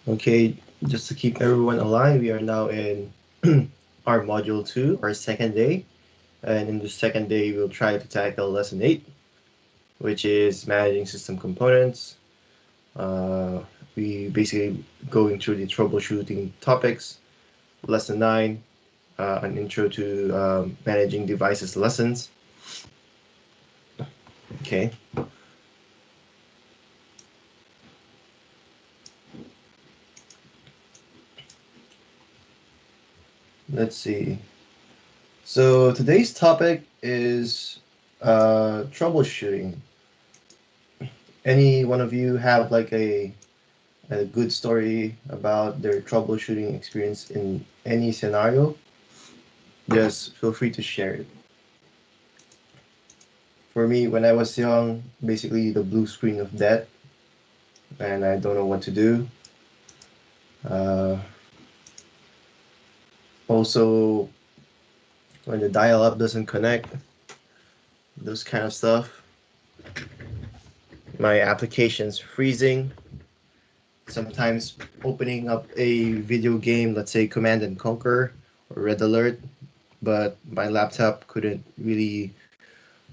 Okay, just to keep everyone aligned, we are now in our module 2, our second day. And in the second day, we'll try to tackle lesson 8, which is managing system components. Uh, we basically going through the troubleshooting topics. Lesson 9, an intro to managing devices lessons. Okay. Let's see. So today's topic is troubleshooting. Any one of you have like a good story about their troubleshooting experience in any scenario? Just feel free to share it. For me, when I was young, basically the blue screen of death, and I don't know what to do. Uh, Also, when the dial-up doesn't connect, those kind of stuff. My application's freezing. Sometimes opening up a video game, let's say Command and Conquer or Red Alert, but my laptop couldn't really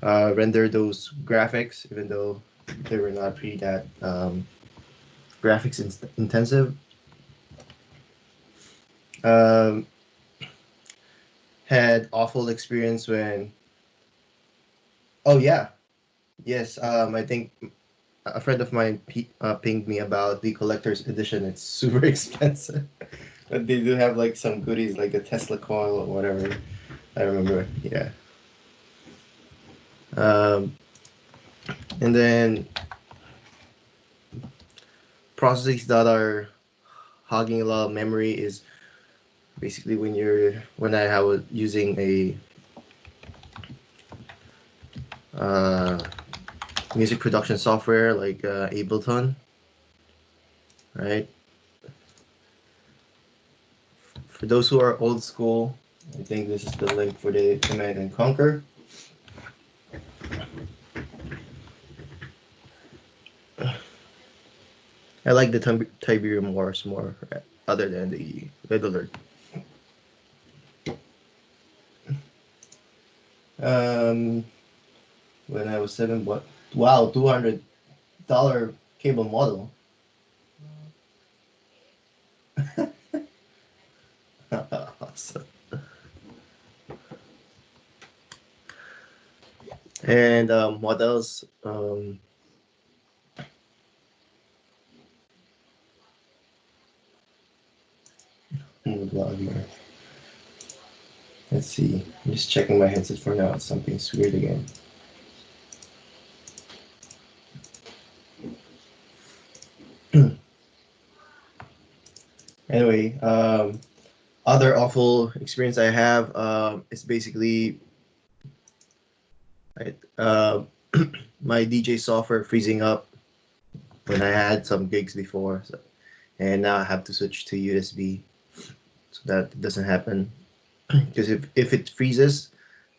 render those graphics, even though they were not really that graphics intensive. Um, had awful experience when. Oh yeah, yes. I think a friend of mine pinged me about the collector's edition. It's super expensive, but they do have like some goodies, like a Tesla coil or whatever. I remember. Yeah. Um, and then processes that are hogging a lot of memory is basically when I was using a uh, music production software like Ableton, right? For those who are old school, I think this is the link for the Command and Conquer. I like the Tiberium Wars more, other than the Red Alert. Um, when I was 7, what? Wow, $200 cable model. Awesome. And what else? Vlog here. Let's see. I'm just checking my headset for now. Something's weird again. Anyway, other awful experience I have is basically my DJ software freezing up when I had some gigs before, so, and now I have to switch to USB so that doesn't happen. Because if it freezes,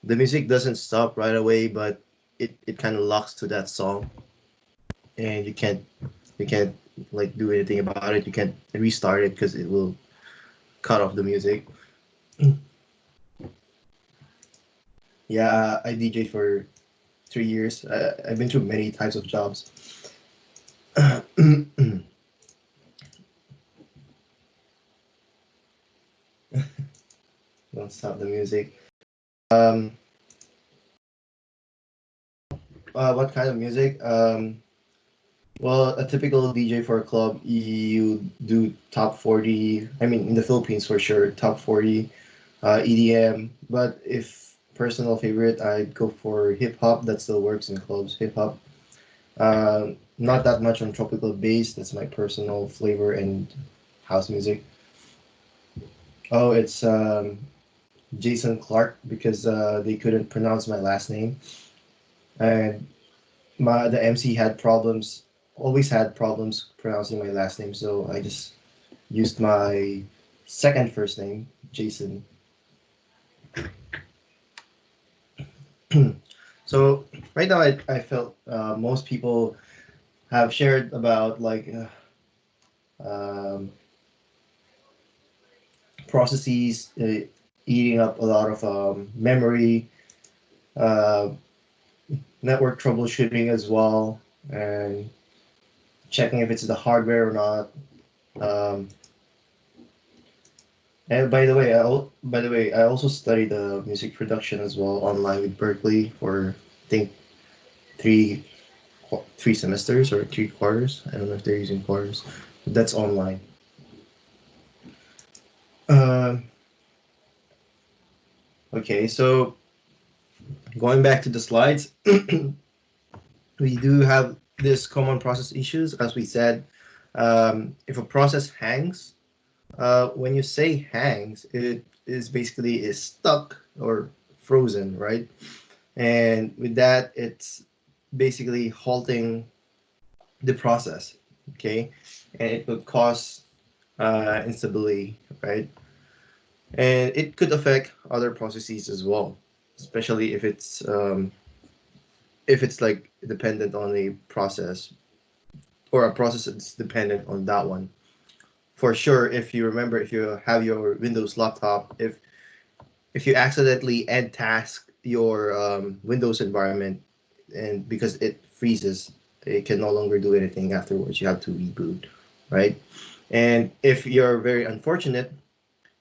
the music doesn't stop right away, but it kind of locks to that song, and you can't like do anything about it. You can't restart it because it will cut off the music. Yeah, I DJ for 3 years. I've been through many types of jobs. Don't stop the music. Um, what kind of music? Well, a typical DJ for a club, you do top 40. I mean, in the Philippines for sure, top 40 EDM. But if personal favorite, I'd go for hip hop. That still works in clubs. Hip hop. Not that much on tropical bass. That's my personal flavor and house music. Oh, it's Jason Clark because they couldn't pronounce my last name, and the MC had problems. Always had problems pronouncing my last name, so I just used my second first name, Jason. So right now, I felt most people have shared about like processes, eating up a lot of memory, uh, network troubleshooting as well, and checking if it's the hardware or not. Um, and by the way, I also studied music production as well online with Berkeley for I think three 3 semesters or 3 quarters. I don't know if they're using quarters. But that's online. Uh, okay, so going back to the slides, we do have this common process issues, as we said. If a process hangs, when you say hangs, it is basically is stuck or frozen, right? And with that, it's basically halting the process, okay? And it would cause instability, right? And it could affect other processes as well, especially if it's like dependent on a process or a process that's dependent on that one. For sure, if you remember, if you have your Windows laptop, if you accidentally end task your Windows environment, and because it freezes, it can no longer do anything afterwards. You have to reboot, right? And if you're very unfortunate,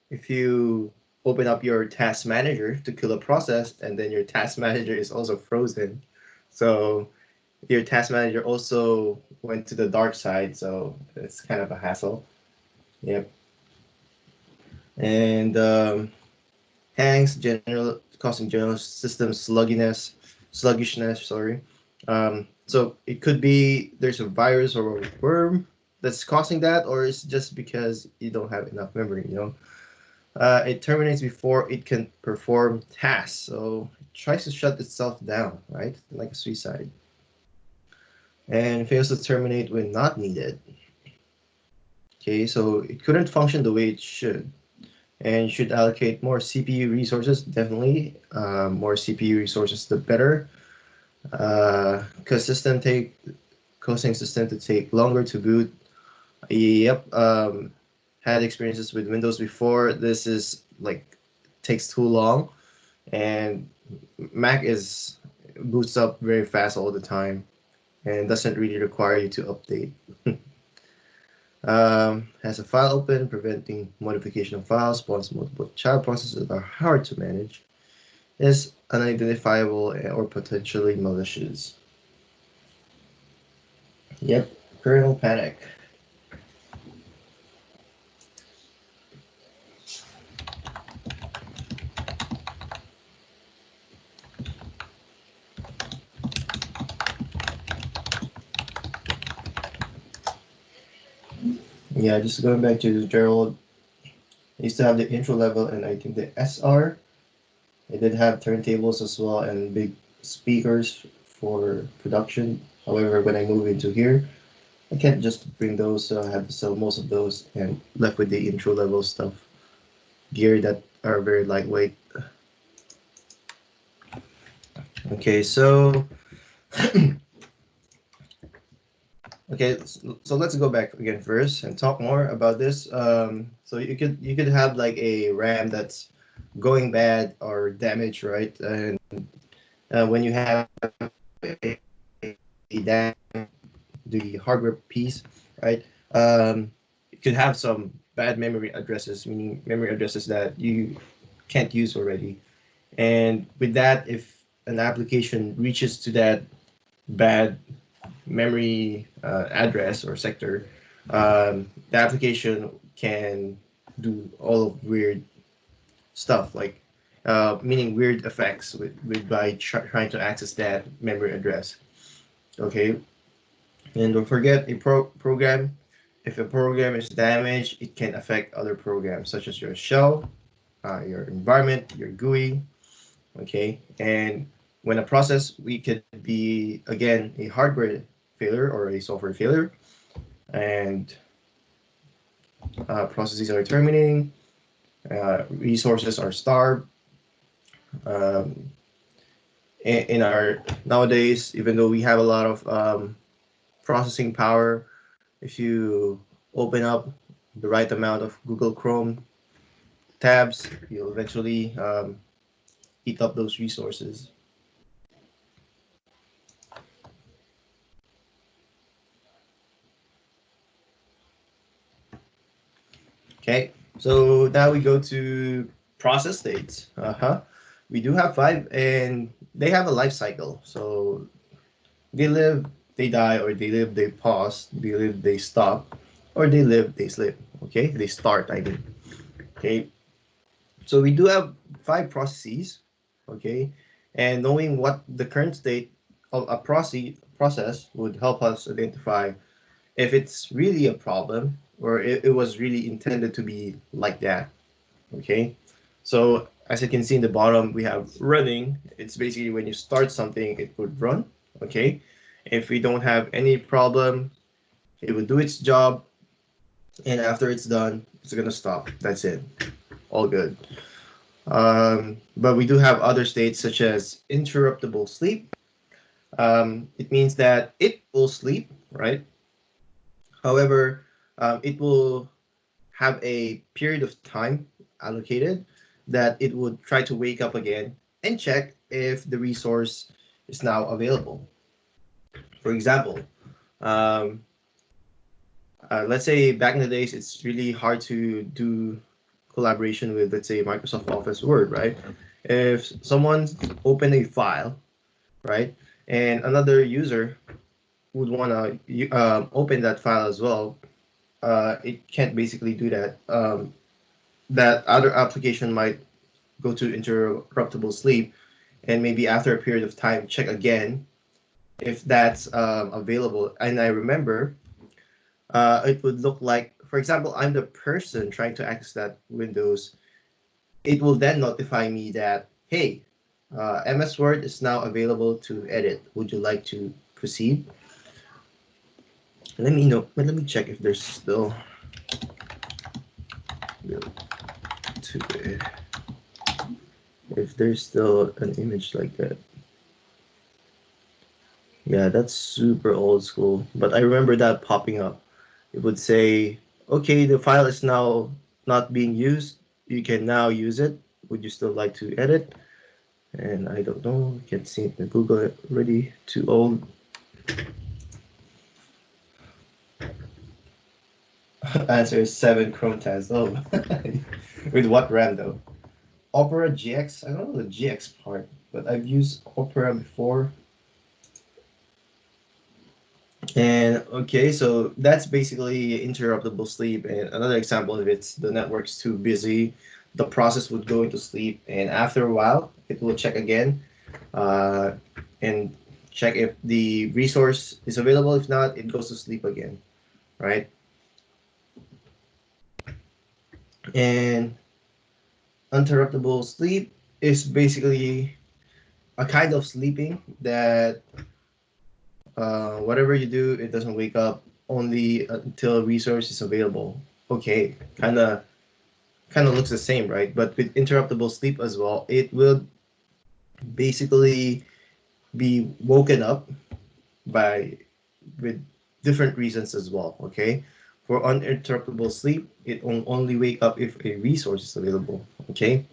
if you open up your task manager to kill a process, and then your task manager is also frozen, so your task manager also went to the dark side, so it's kind of a hassle. Yep. And hangs general causing general system sluggishness. Sorry. So it could be there's a virus or a worm that's causing that, or it's just because you don't have enough memory. It terminates before it can perform tasks, so it tries to shut itself down, right? Like a suicide, and fails to terminate when not needed. Okay, so it couldn't function the way it should, and should allocate more CPU resources. Definitely, more CPU resources, the better. Because system take causing system to take longer to boot. Yep. Had experiences with Windows before. This is like takes too long, and Mac is boots up very fast all the time and doesn't really require you to update. Has a file open, preventing modification of files, spawns multiple child processes that are hard to manage, is unidentifiable or potentially malicious. Yep, kernel panic. Yeah, just going back to Gerald, I used to have the intro level and I think the SR. I did have turntables as well and big speakers for production. However, when I move into here, I can't just bring those, so I have to sell most of those and left with the intro level stuff, gear that are very lightweight. Okay, so okay, so let's go back again first and talk more about this. So you could have like a RAM that's going bad or damaged, right? And when you have a, a the hardware piece, right? It could have some bad memory addresses, meaning memory addresses that you can't use already. And with that, if an application reaches to that bad memory address or sector, the application can do all of weird stuff, like meaning weird effects with by trying to access that memory address. Okay, and don't forget a program. If a program is damaged, it can affect other programs such as your shell, your environment, your GUI. Okay, and when a process we could be again a hardware failure or a software failure, and processes are terminating, resources are starved. Um, in our nowadays, even though we have a lot of processing power, if you open up the right amount of Google Chrome, tabs, you'll eventually eat up those resources. Okay, so now we go to process states. We do have five, and they have a life cycle. So they live, they die, or they live, they pause, they live, they stop, or they live, they sleep. Okay, they start, I mean. Okay, so we do have five processes. Okay, and knowing what the current state of a process would help us identify if it's really a problem or it was really intended to be like that. Okay, so as you can see in the bottom, we have running. It's basically when you start something, it would run. Okay, if we don't have any problem, it would do its job, and after it's done, it's gonna stop. That's it. All good. But we do have other states such as interruptible sleep. It means that it will sleep, right? However, it will have a period of time allocated that it would try to wake up again and check if the resource is now available. For example, um, let's say back in the days, it's really hard to do collaboration with, let's say, Microsoft Office Word, right? If someone opened a file, right, and another user would want to open that file as well, it can't basically do that. That other application might go to interruptible sleep, and maybe after a period of time check again if that's available. And I remember it would look like, for example, I'm the person trying to access that Windows. It will then notify me that, hey, MS Word is now available to edit. Would you like to proceed? Let me know. Let me check if there's still to if there's still an image like that. Yeah, that's super old school. But I remember that popping up. It would say, okay, the file is now not being used. You can now use it. Would you still like to edit? And I don't know. Can't see it in Google it already. Too old. Answer is 7 Chrome tabs. Oh, with what RAM though? Opera GX? I don't know the GX part, but I've used Opera before. And okay, so that's basically interruptible sleep. And another example, if it's the network's too busy, the process would go into sleep, and after a while, it will check again, uh, and check if the resource is available. If not, it goes to sleep again, right? And interruptible sleep is basically a kind of sleeping that whatever you do, it doesn't wake up only until resource is available. Okay, kind of looks the same, right? But with interruptible sleep as well, it will basically be woken up by with different reasons as well. Okay, for uninterruptible sleep, it will only wake up if a resource is available. Okay,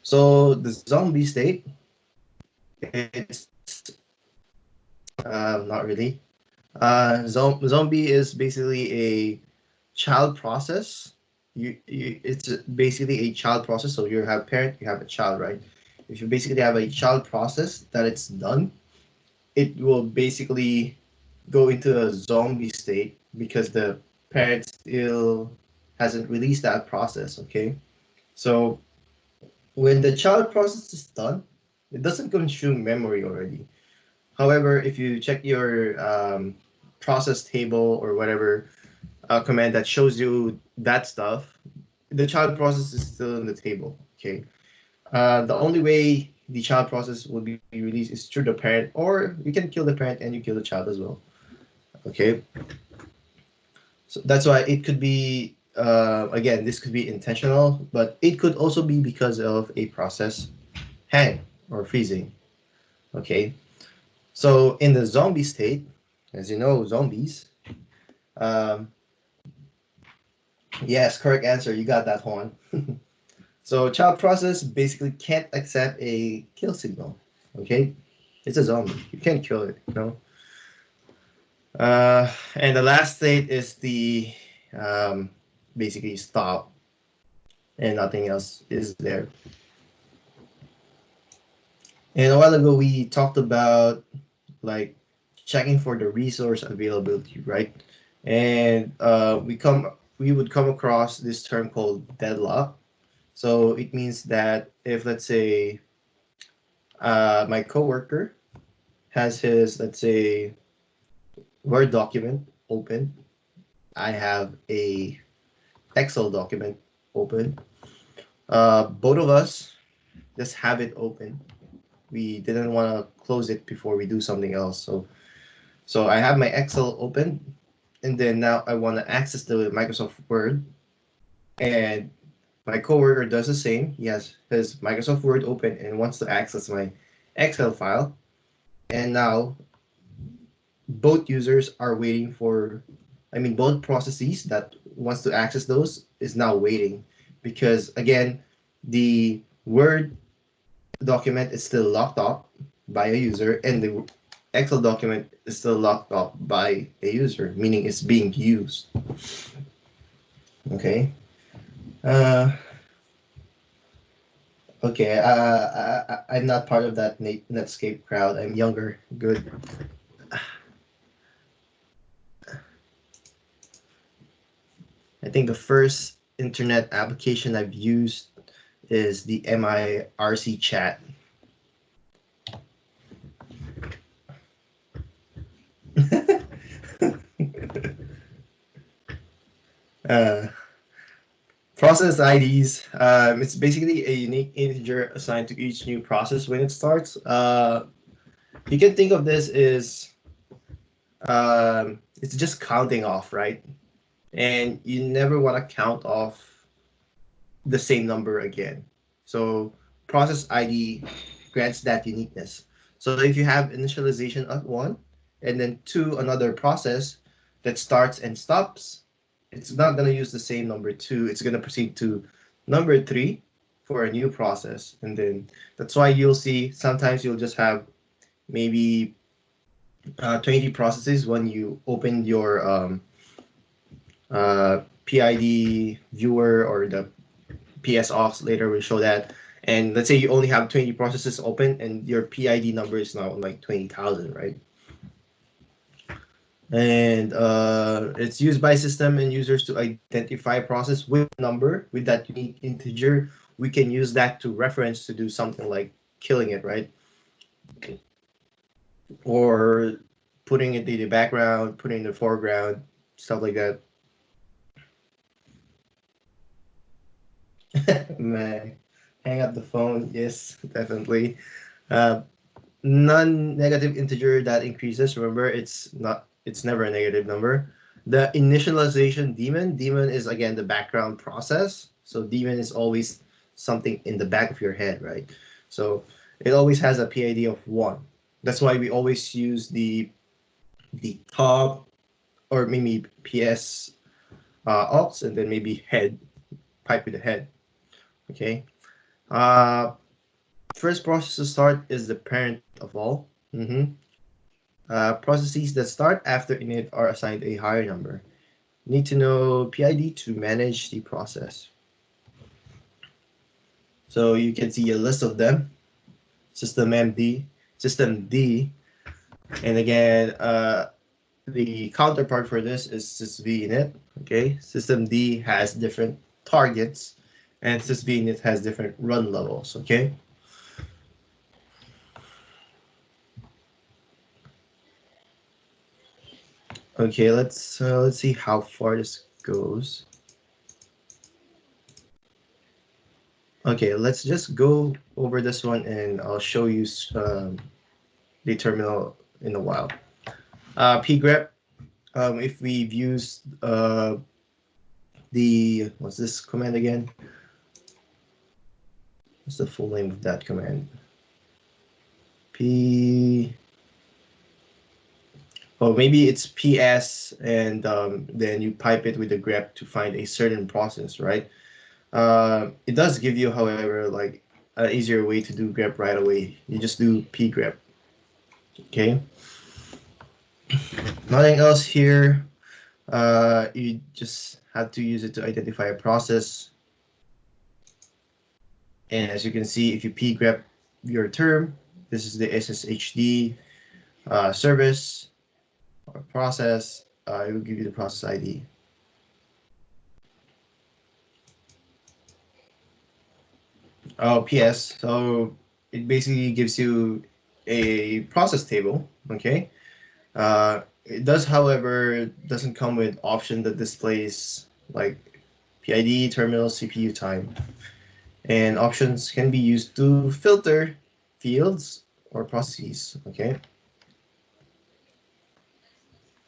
so the zombie state, it's not really. Zombie is basically a child process. It's basically a child process. So you have parent, you have a child, right? If you basically have a child process that it's done, it will basically go into a zombie state because the parent still hasn't released that process. Okay, so when the child process is done, it doesn't consume memory already. However, if you check your process table or whatever command that shows you that stuff, the child process is still in the table. Okay. The only way the child process will be released is through the parent, or you can kill the parent and you kill the child as well. Okay. So that's why it could be, again, this could be intentional, but it could also be because of a process hang or freezing. Okay. So in the zombie state, as you know, zombies, um, Yes, correct answer. You got that one. So child process basically can't accept a kill signal. Okay, it's a zombie. You can't kill it. And the last state is the um, basically stop, and nothing else is there. And a while ago we talked about like checking for the resource availability, right? And we would come across this term called deadlock. So it means that if, let's say, my coworker has his, let's say, Word document open, I have a Excel document open. Both of us just have it open. We didn't want to close it before we do something else. So I have my Excel open, and then now I want to access the Microsoft Word, and my coworker does the same. He has his Microsoft Word open and wants to access my Excel file. And now both users are waiting for, I mean, both processes that wants to access those is now waiting because again, the Word document is still locked up by a user and the Excel document is still locked up by a user, meaning it's being used. Okay. Uh, okay. I'm not part of that Netscape crowd. I'm younger. Good. I think the first internet application I've used is the MIRC chat. uh, Process IDs. It's basically a unique integer assigned to each new process when it starts. You can think of this as it's just counting off, right? And you never want to count off the same number again. So process ID grants that uniqueness. So if you have initialization at one and then two another process that starts and stops, it's not going to use the same number two. It's going to proceed to number three for a new process. And then that's why you'll see sometimes you'll just have maybe 20 processes when you open your PID viewer or the PS Ops later will show that. And let's say you only have 20 processes open and your PID number is now like 20,000, right? And it's used by system and users to identify process with number with that unique integer. We can use that to reference to do something like killing it, right? Or putting it in the background, putting it in the foreground, stuff like that. Man, hang up the phone. Yes, definitely. Uh, Non-negative integer that increases. Remember, it's never a negative number. The initialization daemon is again the background process. So daemon is always something in the back of your head, right? So it always has a PID of one. That's why we always use the top or maybe PS ops and then maybe head pipe with the head. Okay. Uh, First process to start is the parent of all. Processes that start after init are assigned a higher number. Need to know PID to manage the process. So you can see a list of them. System MD, System D, and again, the counterpart for this is sysv init. Okay, System D has different targets, and sysv init has different run levels. Okay. Okay, let's see how far this goes. Okay, let's just go over this one and I'll show you the terminal in a while. pgrep, if we've used what's this command again? What's the full name of that command? or maybe it's PS, and then you pipe it with the grep to find a certain process, right? It does give you, however, like an easier way to do grep right away. You just do p grep. Okay. Nothing else here. You just have to use it to identify a process. And as you can see, if you p grep your term, this is the SSHD service or process. It will give you the process ID. Oh, PS. So it basically gives you a process table. Okay. It does, however, doesn't come with option that displays like PID, terminal, CPU time, and options can be used to filter fields or processes. Okay.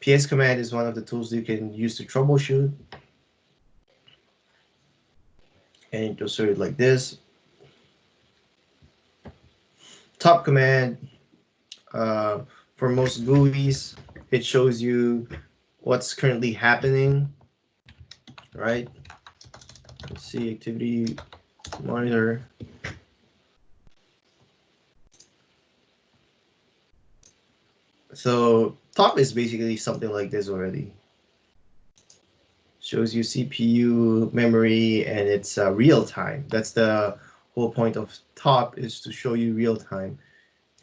PS command is one of the tools you can use to troubleshoot, and it will sort it like this. Top command, uh, for most GUIs, it shows you what's currently happening, right? Let's see, activity monitor. So top is basically something like this already. Shows you CPU, memory, and it's real time. That's the whole point of top, is to show you real time,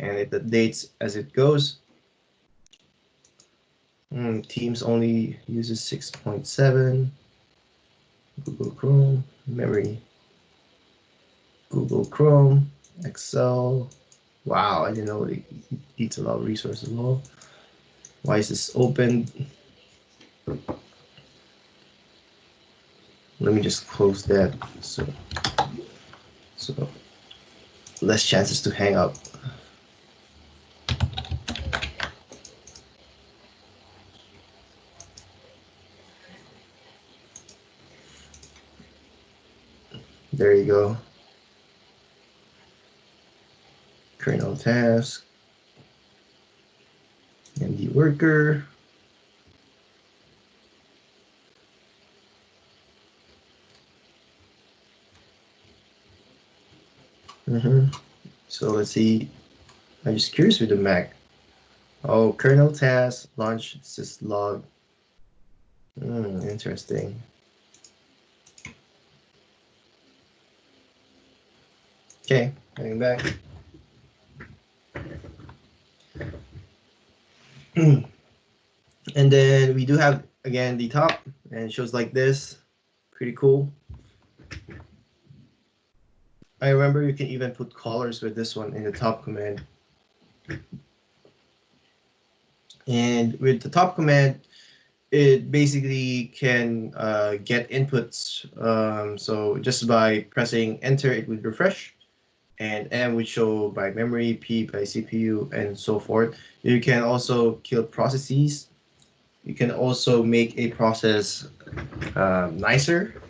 and it updates as it goes. Teams only uses 6.7. Google Chrome, memory. Google Chrome, Excel. Wow, I didn't know it eats a lot of resources as well. Why is this open? Let me just close that so less chances to hang up. There you go. Kernel task. MD worker. So let's see. I'm just curious with the Mac. Oh, kernel task, launch syslog. Interesting. Okay, getting back. And then we do have, again, the top, and it shows like this. Pretty cool. I remember you can even put colors with this one in the top command. And with the top command, it basically can get inputs. So just by pressing enter, it would refresh, and M would show by memory, P by CPU, and so forth. You can also kill processes. You can also make a process nicer.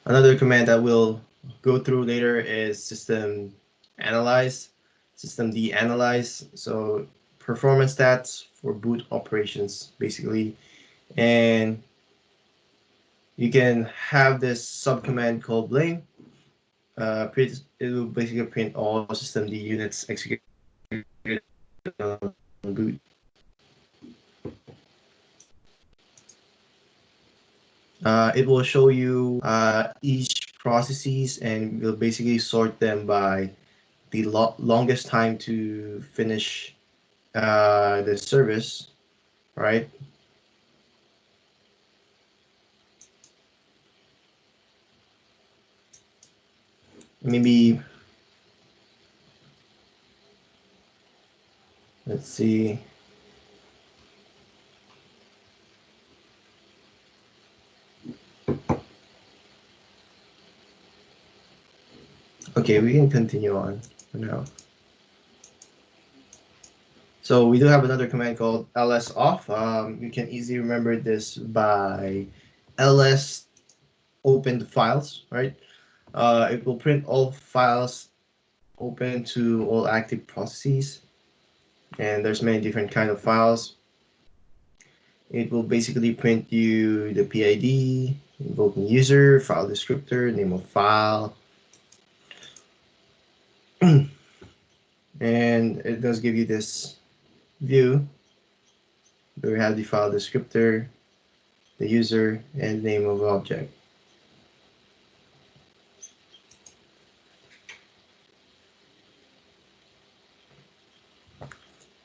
Another command that we'll go through later is system analyze, system deanalyze. So performance stats for boot operations, basically. And you can have this subcommand called blame. It will basically print all system D units executed on boot. It will show you each processes, and will basically sort them by the longest time to finish the service, right? Maybe, let's see. Okay, we can continue on for now. So we do have another command called ls off. You can easily remember this by ls open the files, right? It will print all files open to all active processes. and there's many different kind of files. It will basically print you the PID, invoking user, file descriptor, name of file, and it does give you this view where we have the file descriptor, the user, and name of object.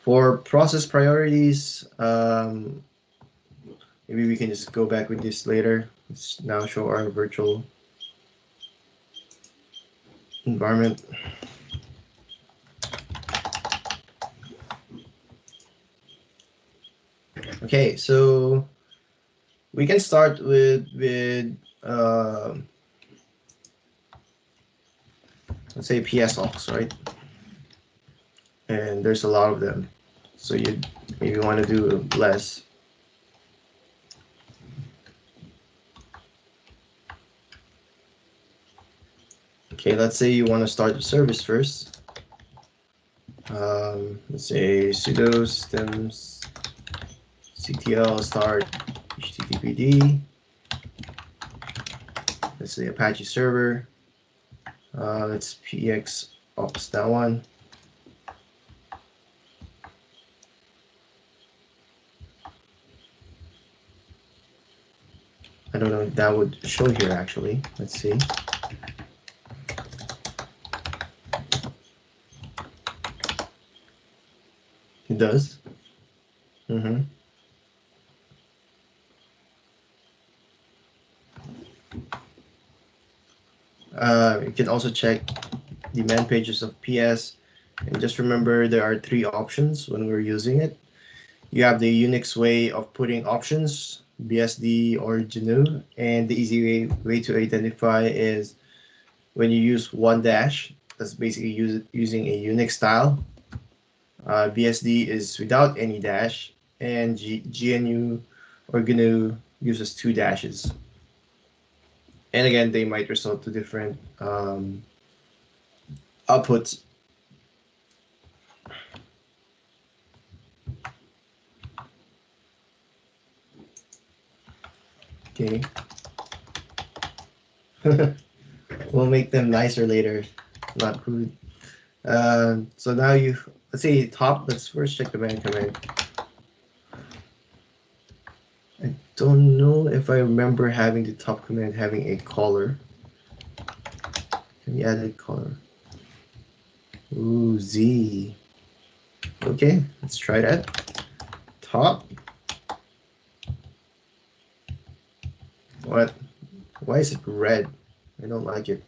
For process priorities, maybe we can just go back with this later. Let's now show our virtual environment. Okay, so we can start with let's say PS aux, right? And there's a lot of them, so you maybe want to do less. Okay, let's say you want to start the service first. Let's say sudo systems ctl start httpd. Let's say Apache server. Let's px ops that one. I don't know if that would show here actually. Let's see. It does. Mm-hmm. You can also check the man pages of PS, and just remember there are 3 options when we're using it. You have the Unix way of putting options, BSD or GNU, and the easy way to identify is when you use one dash. That's basically using a Unix style. BSD is without any dash, and GNU or GNU uses 2 dashes. And again, they might result to different outputs. Okay. We'll make them nicer later, not rude. So now let's say top, let's first check the man command. I don't know if I remember having the top command having a color. Can we add a color? Ooh, Z. Okay, let's try that. Top. What? Why is it red? I don't like it.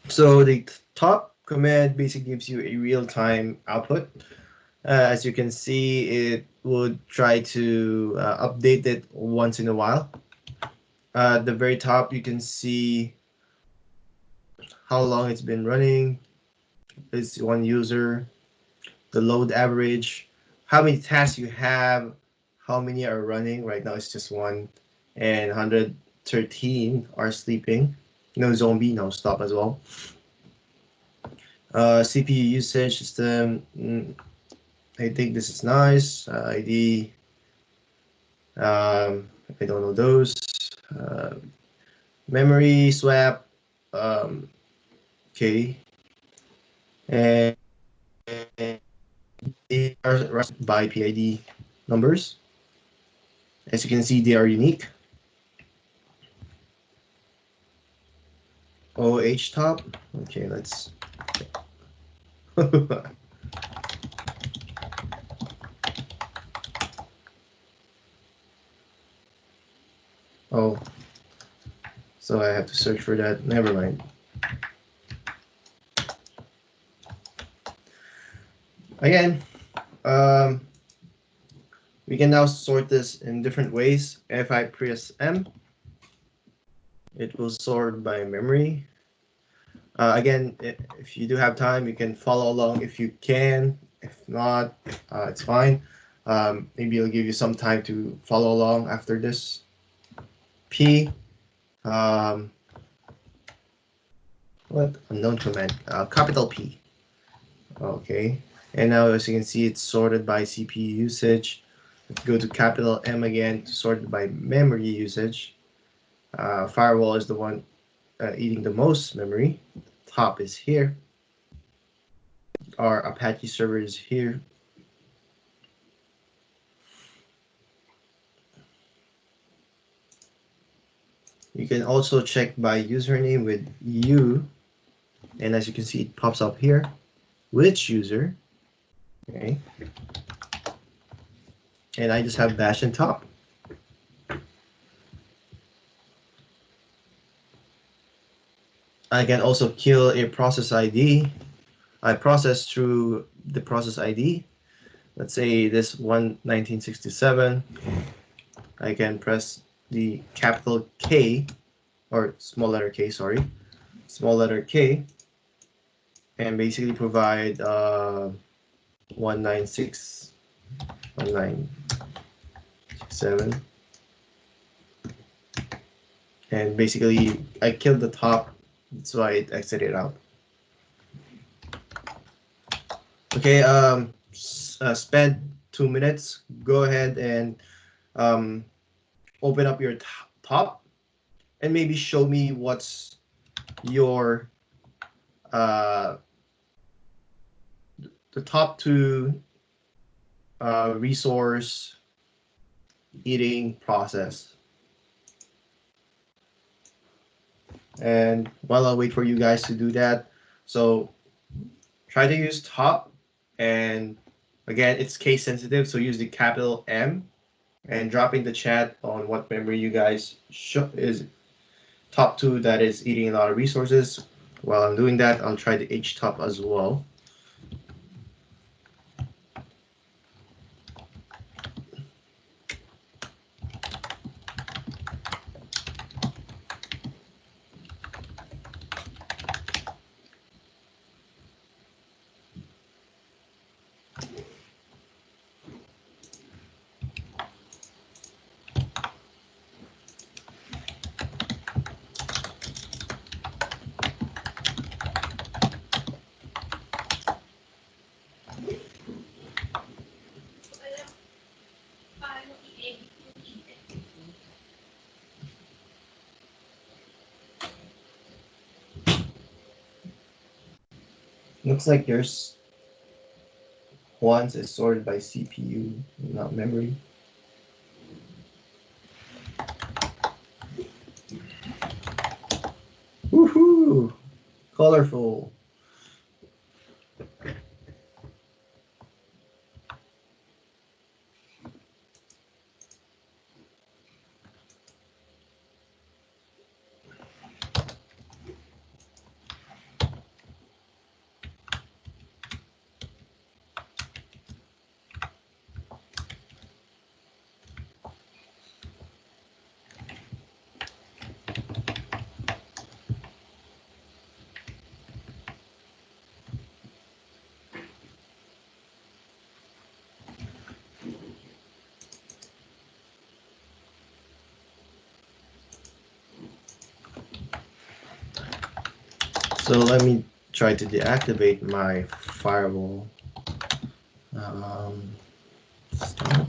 So the top command basically gives you a real-time output. As you can see, it would try to update it once in a while. At the very top, you can see how long it's been running. It's one user, the load average, how many tasks you have, how many are running. Right now, it's just one, and 113 are sleeping. No zombie, no stop as well. CPU usage system. I think this is nice. ID. I don't know those. Memory swap. Okay. And they are by PID numbers. As you can see, they are unique. OH top. Okay, let's. Oh, so I have to search for that. Never mind. Again, we can now sort this in different ways. If I press M, it will sort by memory. Again, if you do have time, you can follow along if you can. If not, it's fine. Maybe it'll give you some time to follow along after this. P. what unknown command, capital P. Okay, and now as you can see, it's sorted by CPU usage. Go to capital M again to sort it by memory usage. Firewall is the one eating the most memory. Top is here. Our Apache server is here. You can also check by username with U, and as you can see, it pops up here. Which user? Okay. And I just have bash and top. I can also kill a process ID. I process through the process ID. Let's say this one 1967. I can press the capital K, or small letter K, sorry, small letter K, and basically provide 1967, and basically I killed the top, that's why it exited out. Okay, spend 2 minutes. Go ahead and open up your top, and maybe show me what's your the top two resource eating process. And while I wait for you guys to do that, so try to use top, and again, it's case sensitive, so use the capital M, and drop in the chat on what memory you guys is top two that is eating a lot of resources. While I'm doing that, I'll try the H top as well. Looks like there's ones is sorted by CPU, not memory. Woohoo! Colorful. So let me try to deactivate my firewall. Stop.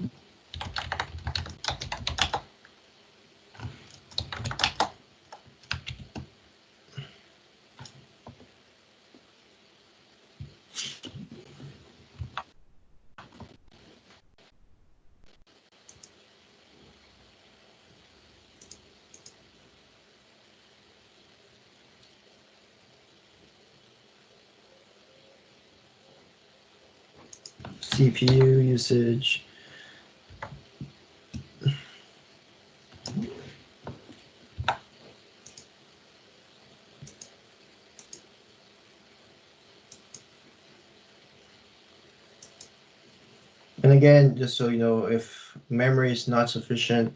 CPU usage. And again, just so you know, if memory is not sufficient,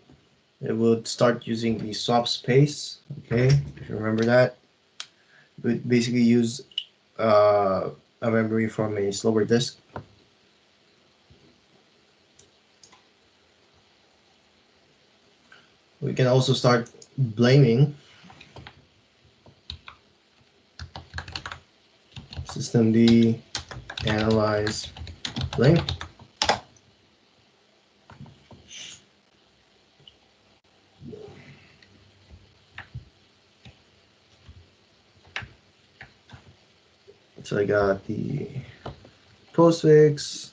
it would start using the swap space. Okay, if you remember that, it would basically use a memory from a slower disk. We can also start blaming systemd analyze blame. So I got the postfix,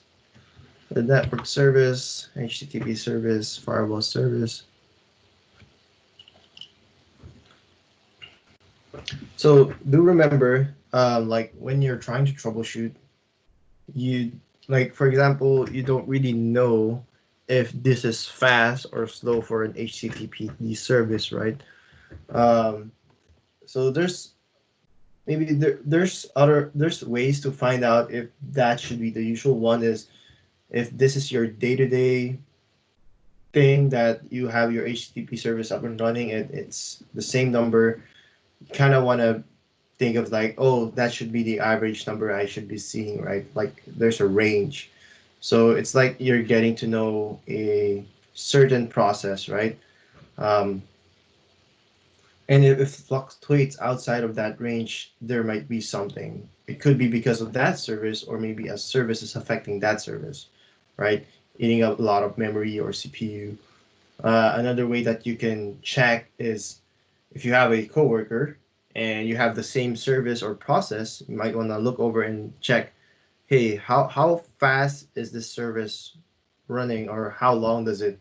the network service, HTTP service, firewall service. So do remember, like when you're trying to troubleshoot, you like for example, you don't really know if this is fast or slow for an HTTP service, right? Um, so there's ways to find out if that should be the usual one is if this is your day-to-day thing that you have your HTTP service up and running and it's the same number, you kind of want to think of like, oh, that should be the average number I should be seeing, right? Like there's a range. So it's like you're getting to know a certain process, right? Um, and if it fluctuates outside of that range, there might be something. It could be because of that service, or maybe a service is affecting that service, right? Eating up a lot of memory or CPU. Another way that you can check is if you have a coworker and you have the same service or process, you might want to look over and check, hey, how fast is this service running, or how long does it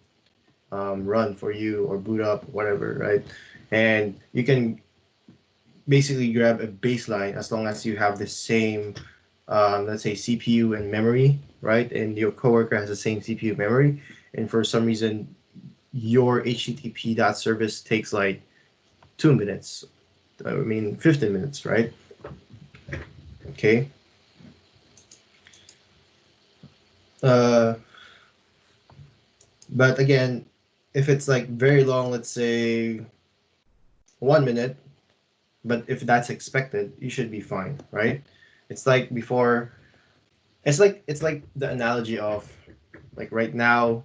run for you or boot up, whatever, right? And you can basically grab a baseline as long as you have the same, let's say, CPU and memory, right? And your coworker has the same CPU memory, and for some reason, your HTTP dot service takes like 2 minutes. I mean, 15 minutes, right? Okay. Uh, but again, if it's like very long, let's say 1 minute, but if that's expected, you should be fine, right? It's like before. It's like the analogy of like right now,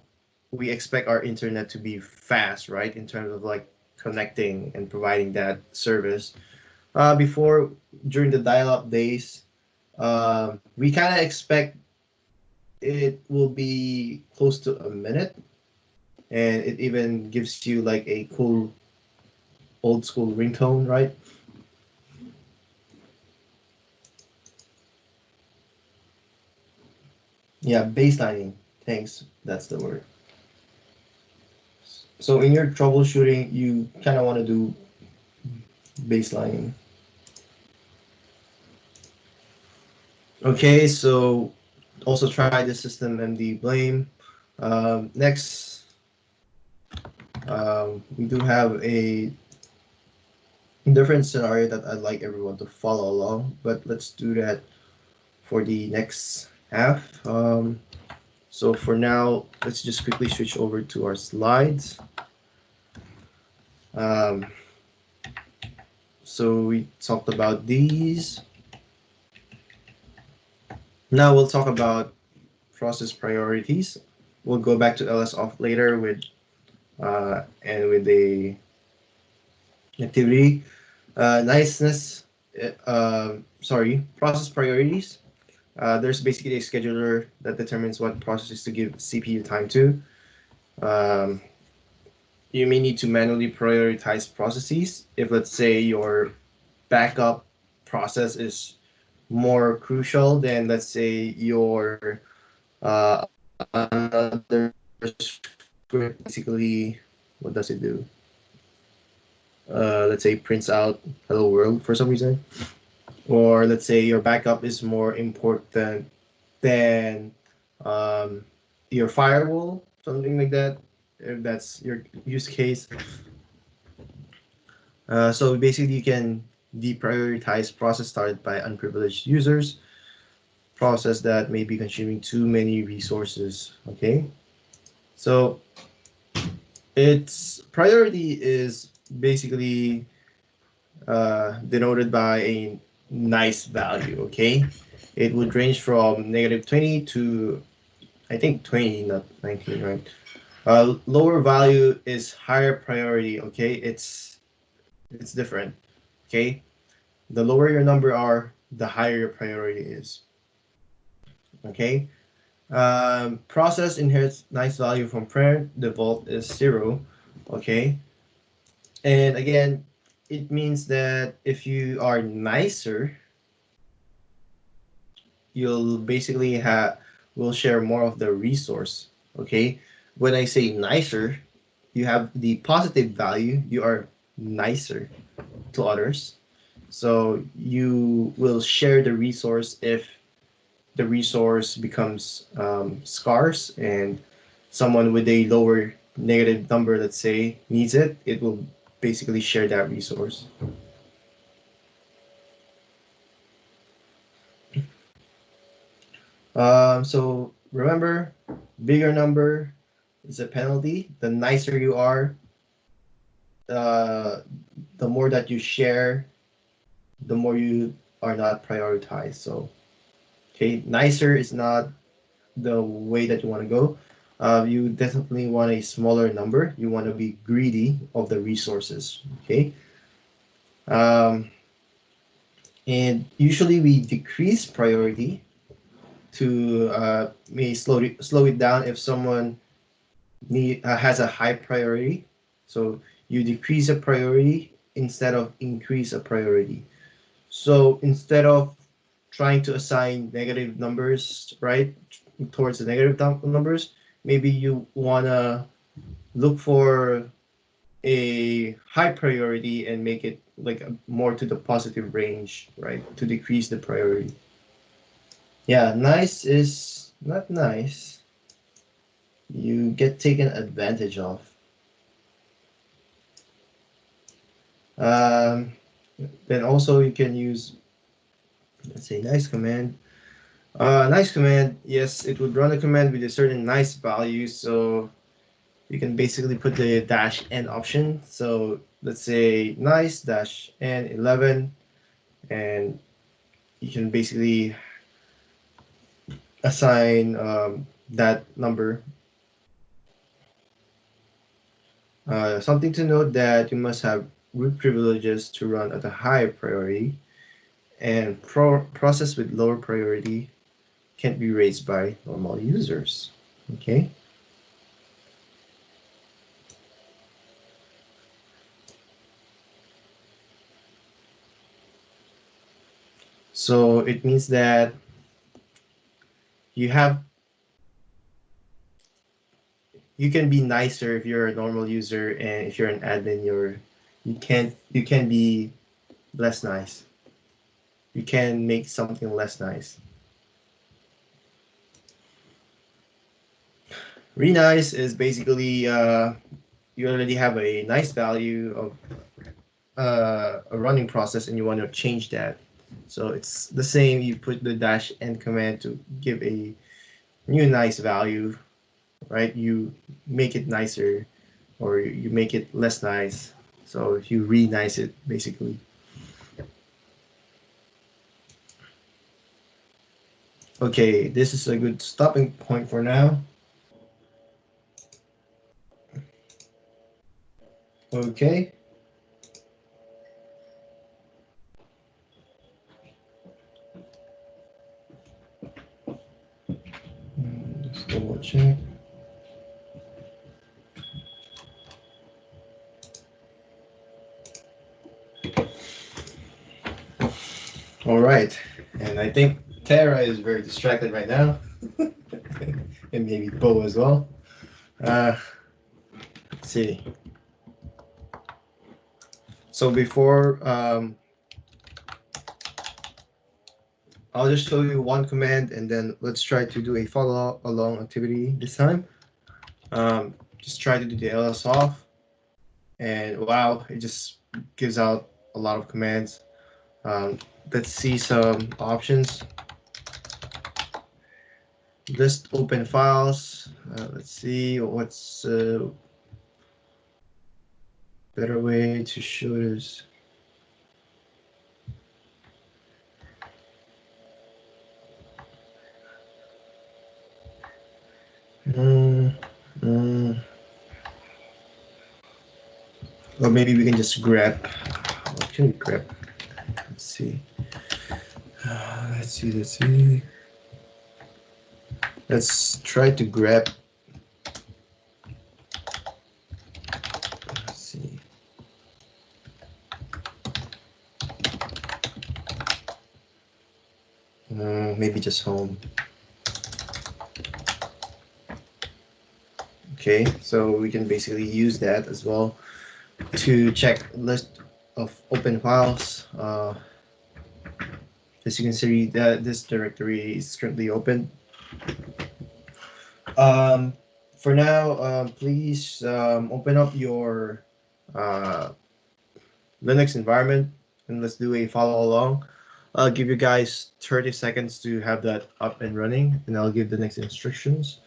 we expect our internet to be fast, right? In terms of like connecting and providing that service. Before during the dial-up days, we kind of expect it will be close to a minute, and it even gives you like a cool old school ringtone, right? Yeah, baselining. Thanks. That's the word. So in your troubleshooting, you kind of want to do baselining. Okay, so also try the system MD blame. Next, we do have a different scenario that I'd like everyone to follow along, but let's do that for the next half. So for now, let's just quickly switch over to our slides. Um, so we talked about these. Now we'll talk about process priorities. We'll go back to LS off later with and with the activity. Niceness, sorry, process priorities. There's basically a scheduler that determines what processes to give CPU time to. Um, you may need to manually prioritize processes if, let's say, your backup process is more crucial than, let's say, your another script. Basically, what does it do? Let's say prints out hello world for some reason, or let's say your backup is more important than um, your firewall, something like that, if that's your use case. So basically, you can deprioritize process started by unprivileged users, process that may be consuming too many resources. Okay, so its priority is basically denoted by a nice value. Okay, it would range from -20 to I think 20, not 19, right? Lower value is higher priority. Okay, it's different. Okay, the lower your number are, the higher your priority is. Okay. Process inherits nice value from parent. Default is 0. Okay. And again, it means that if you are nicer, you'll basically have will share more of the resource. Okay. When I say nicer, you have the positive value. You are nicer to others. So you will share the resource if the resource becomes scarce and someone with a lower negative number, let's say, needs it, it will basically share that resource. So remember, bigger number is a penalty. The nicer you are, uh, the more that you share, the more you are not prioritized. So, okay, nicer is not the way that you want to go. You definitely want a smaller number. You want to be greedy of the resources. Okay. Um, and usually we decrease priority to may slow it down if someone has a high priority. So you decrease a priority instead of increase a priority. So instead of trying to assign negative numbers, right, towards the negative numbers, maybe you wanna look for a high priority and make it like more to the positive range, right, to decrease the priority. Yeah, nice is not nice. You get taken advantage of. Um, then also you can use, let's say, nice command. Nice command, yes, it would run a command with a certain nice value. So you can basically put the dash n option. So let's say nice dash n 11, and you can basically assign that number. Something to note that you must have root privileges to run at a high priority, and process with lower priority can't be raised by normal users. Okay. So it means that you have you can be nicer if you're a normal user, and if you're an admin, you can be less nice. You can make something less nice. Re-nice is basically you already have a nice value of a running process and you want to change that. So it's the same. You put the dash n command to give a new nice value, right? You make it nicer, or you make it less nice. So you re-nice it basically. Okay, this is a good stopping point for now. Okay. Just double check. All right, and I think Tara is very distracted right now, and maybe Bo as well. Uh, let's see. So before, I'll just show you one command, and then let's try to do a follow along activity this time. Just try to do the ls off, and wow, it just gives out a lot of commands. Let's see some options. List open files. Let's see what's a better way to show this. Mm, mm. Or maybe we can just grab. What can we grab? Let's see. Let's see. Let's try to grab. Let's see. Maybe just home. Okay, so we can basically use that as well to check list of open files. As you can see, that this directory is currently open. Um, for now, please open up your uh, Linux environment and let's do a follow along. I'll give you guys 30 seconds to have that up and running, and I'll give the next instructions.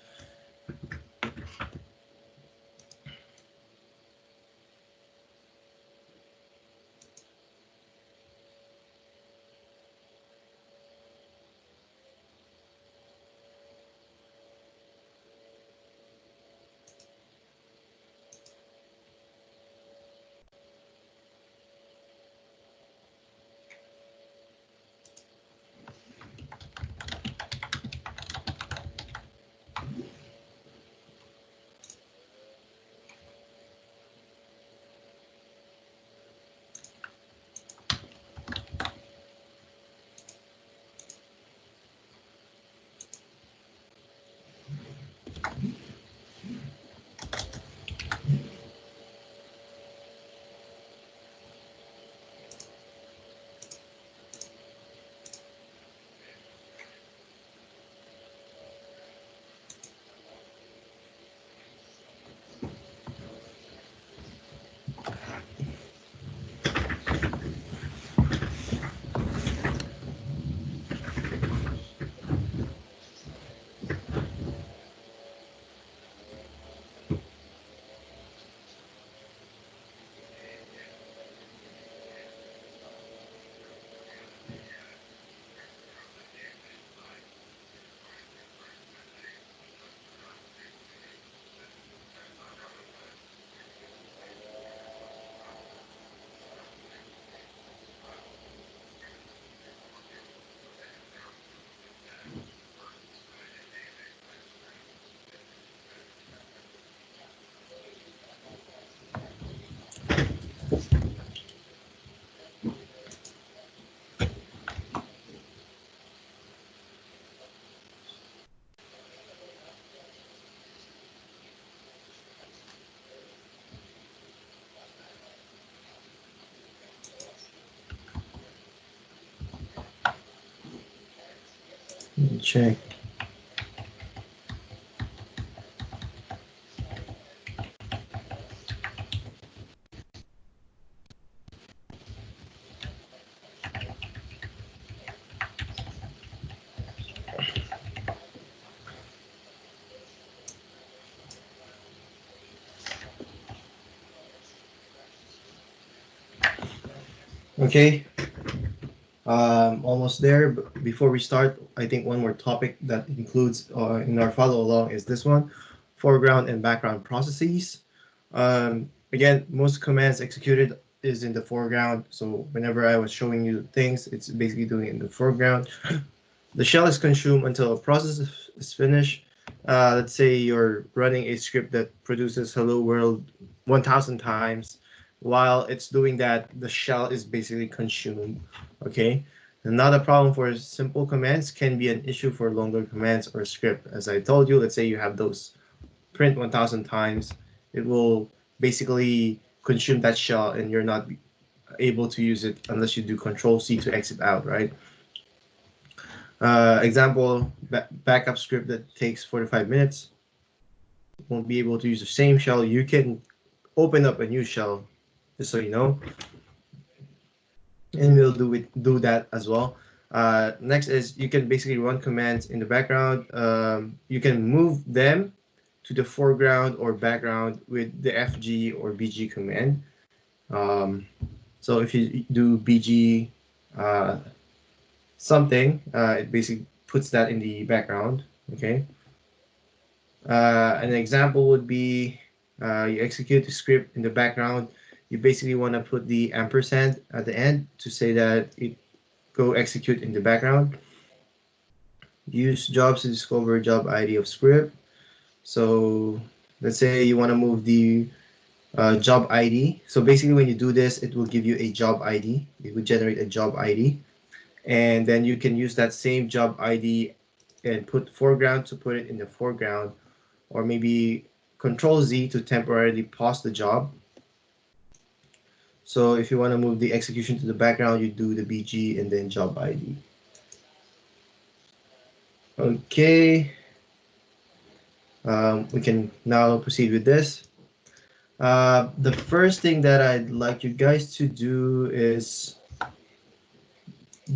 Check. Okay, almost there. But before we start, I think one more topic that includes in our follow along is this one: foreground and background processes. Again, most commands executed is in the foreground. So whenever I was showing you things, it's basically doing it in the foreground. The shell is consumed until a process is finished. Let's say you're running a script that produces hello world 1000 times. While it's doing that, the shell is basically consumed. Okay. Another problem for simple commands can be an issue for longer commands or script. As I told you, let's say you have those print 1000 times, it will basically consume that shell and you're not able to use it unless you do Control C to exit out, right? Example, backup script that takes 45 minutes. Won't be able to use the same shell. You can open up a new shell, just so you know, and we'll do that as well. Next is you can basically run commands in the background. You can move them to the foreground or background with the FG or BG command. So if you do BG something, it basically puts that in the background. Okay. An example would be you execute the script in the background. You basically want to put the ampersand at the end to say that it go execute in the background. Use jobs to discover job ID of script. So let's say you want to move the job ID. So basically, when you do this, it will give you a job ID. It will generate a job ID, and then you can use that same job ID and put foreground to put it in the foreground, or maybe Control Z to temporarily pause the job. So if you want to move the execution to the background, you do the BG and then job ID. Okay. We can now proceed with this. The first thing that I'd like you guys to do is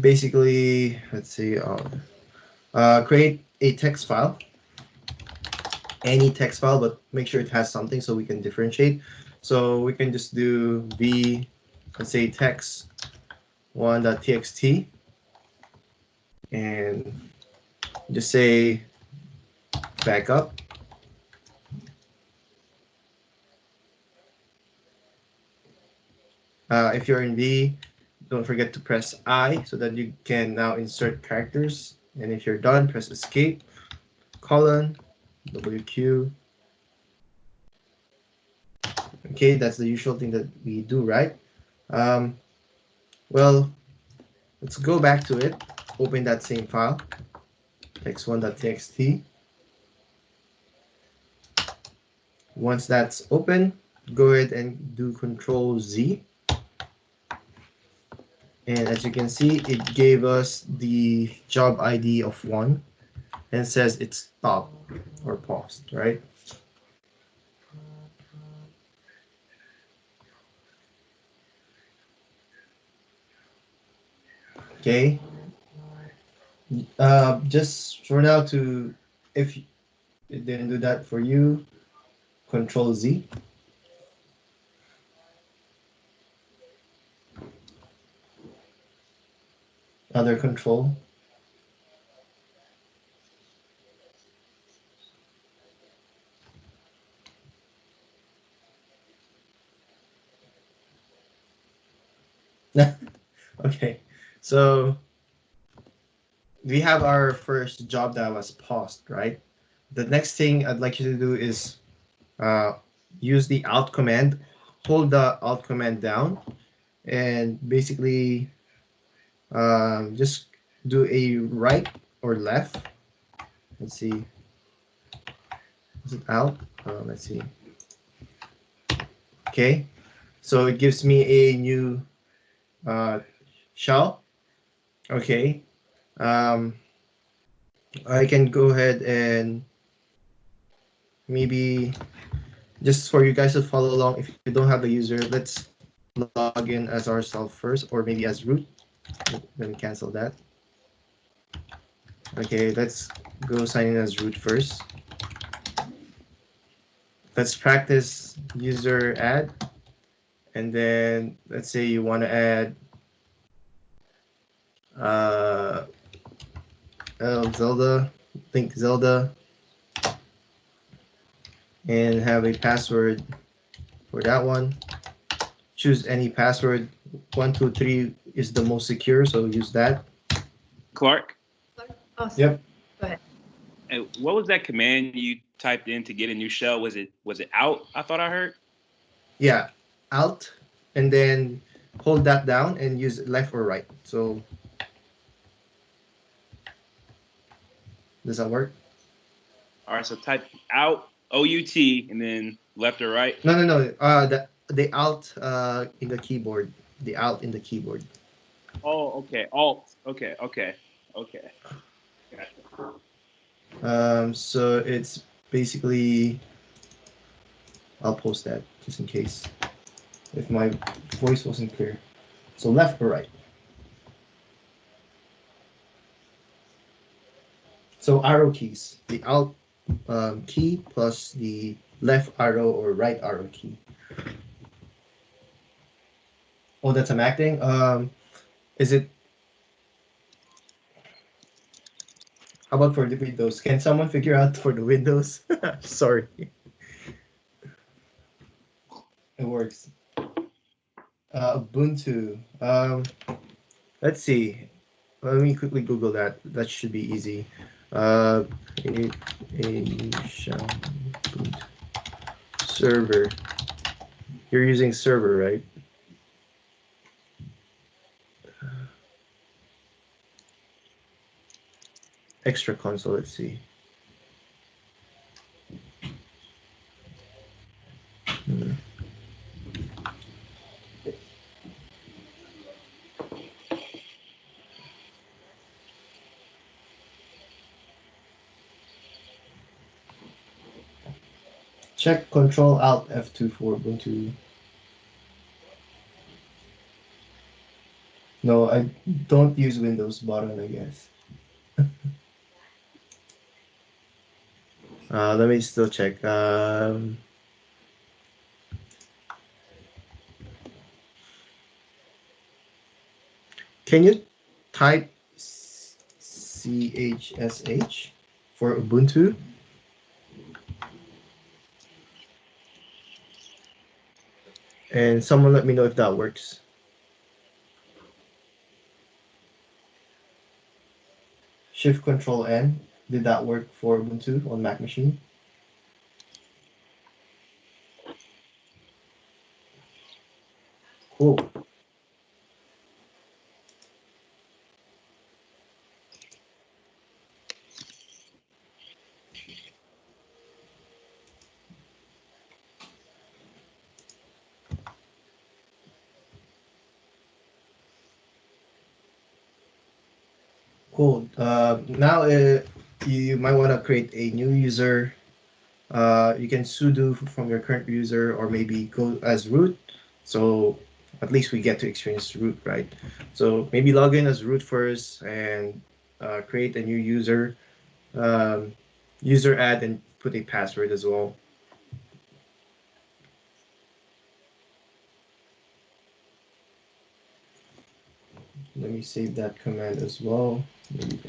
basically, let's see, create a text file, any text file, but make sure it has something so we can differentiate. So we can just do v, let's say text one.txt, and just say backup. If you're in V, don't forget to press I so that you can now insert characters. And if you're done, press escape, colon, WQ. Okay, that's the usual thing that we do, right? Well, let's go back to it. Open that same file, text1.txt. Once that's open, go ahead and do Control Z. And as you can see, it gave us the job ID of 1 and says it's stopped or paused, right? Okay. Just for now to, if it didn't do that for you, Control Z. Other control. Okay, so we have our first job that was paused, right? The next thing I'd like you to do is use the Alt command, hold the Alt command down, and basically just do a right or left. Let's see. Is it Alt? Let's see. Okay, so it gives me a new shell. Okay, I can go ahead and maybe just for you guys to follow along. If you don't have a user, let's log in as ourselves first, or maybe as root. Let me cancel that. Okay, let's go sign in as root first. Let's practice user add, and then let's say you want to add Zelda, think Zelda, and have a password for that one. Choose any password. 123 is the most secure, so use that. Clark? Oh, Yep. go ahead. And what was that command you typed in to get a new shell? Was it out? I thought I heard. Yeah, Alt, and then hold that down and use left or right. So does that work? All right, so type out OUT and then left or right. No. The Alt in the keyboard. The Alt in the keyboard. Oh, okay. Alt. Okay. Gotcha. So it's basically, I'll post that just in case if my voice wasn't clear. So left or right. So arrow keys. The Alt key plus the left arrow or right arrow key. Oh, that's I'm acting. Is it? How about for the Windows? Can someone figure out for the Windows? Sorry. It works. Ubuntu. Let's see. Let me quickly Google that. That should be easy. Create a shell boot server. You're using server, right? Extra console. Let's see. Hmm. Check Control Alt F2 for Ubuntu. No, I don't use Windows button, I guess. Let me still check. Can you type CHSH for Ubuntu? And someone let me know if that works. Shift Control N. Did that work for Ubuntu on Mac machine? Cool. Cool. Now you might want to create a new user. You can sudo from your current user or maybe go as root. So at least we get to experience root, right? So maybe log in as root first and create a new user. User add and put a password as well. Let me save that command as well. Maybe.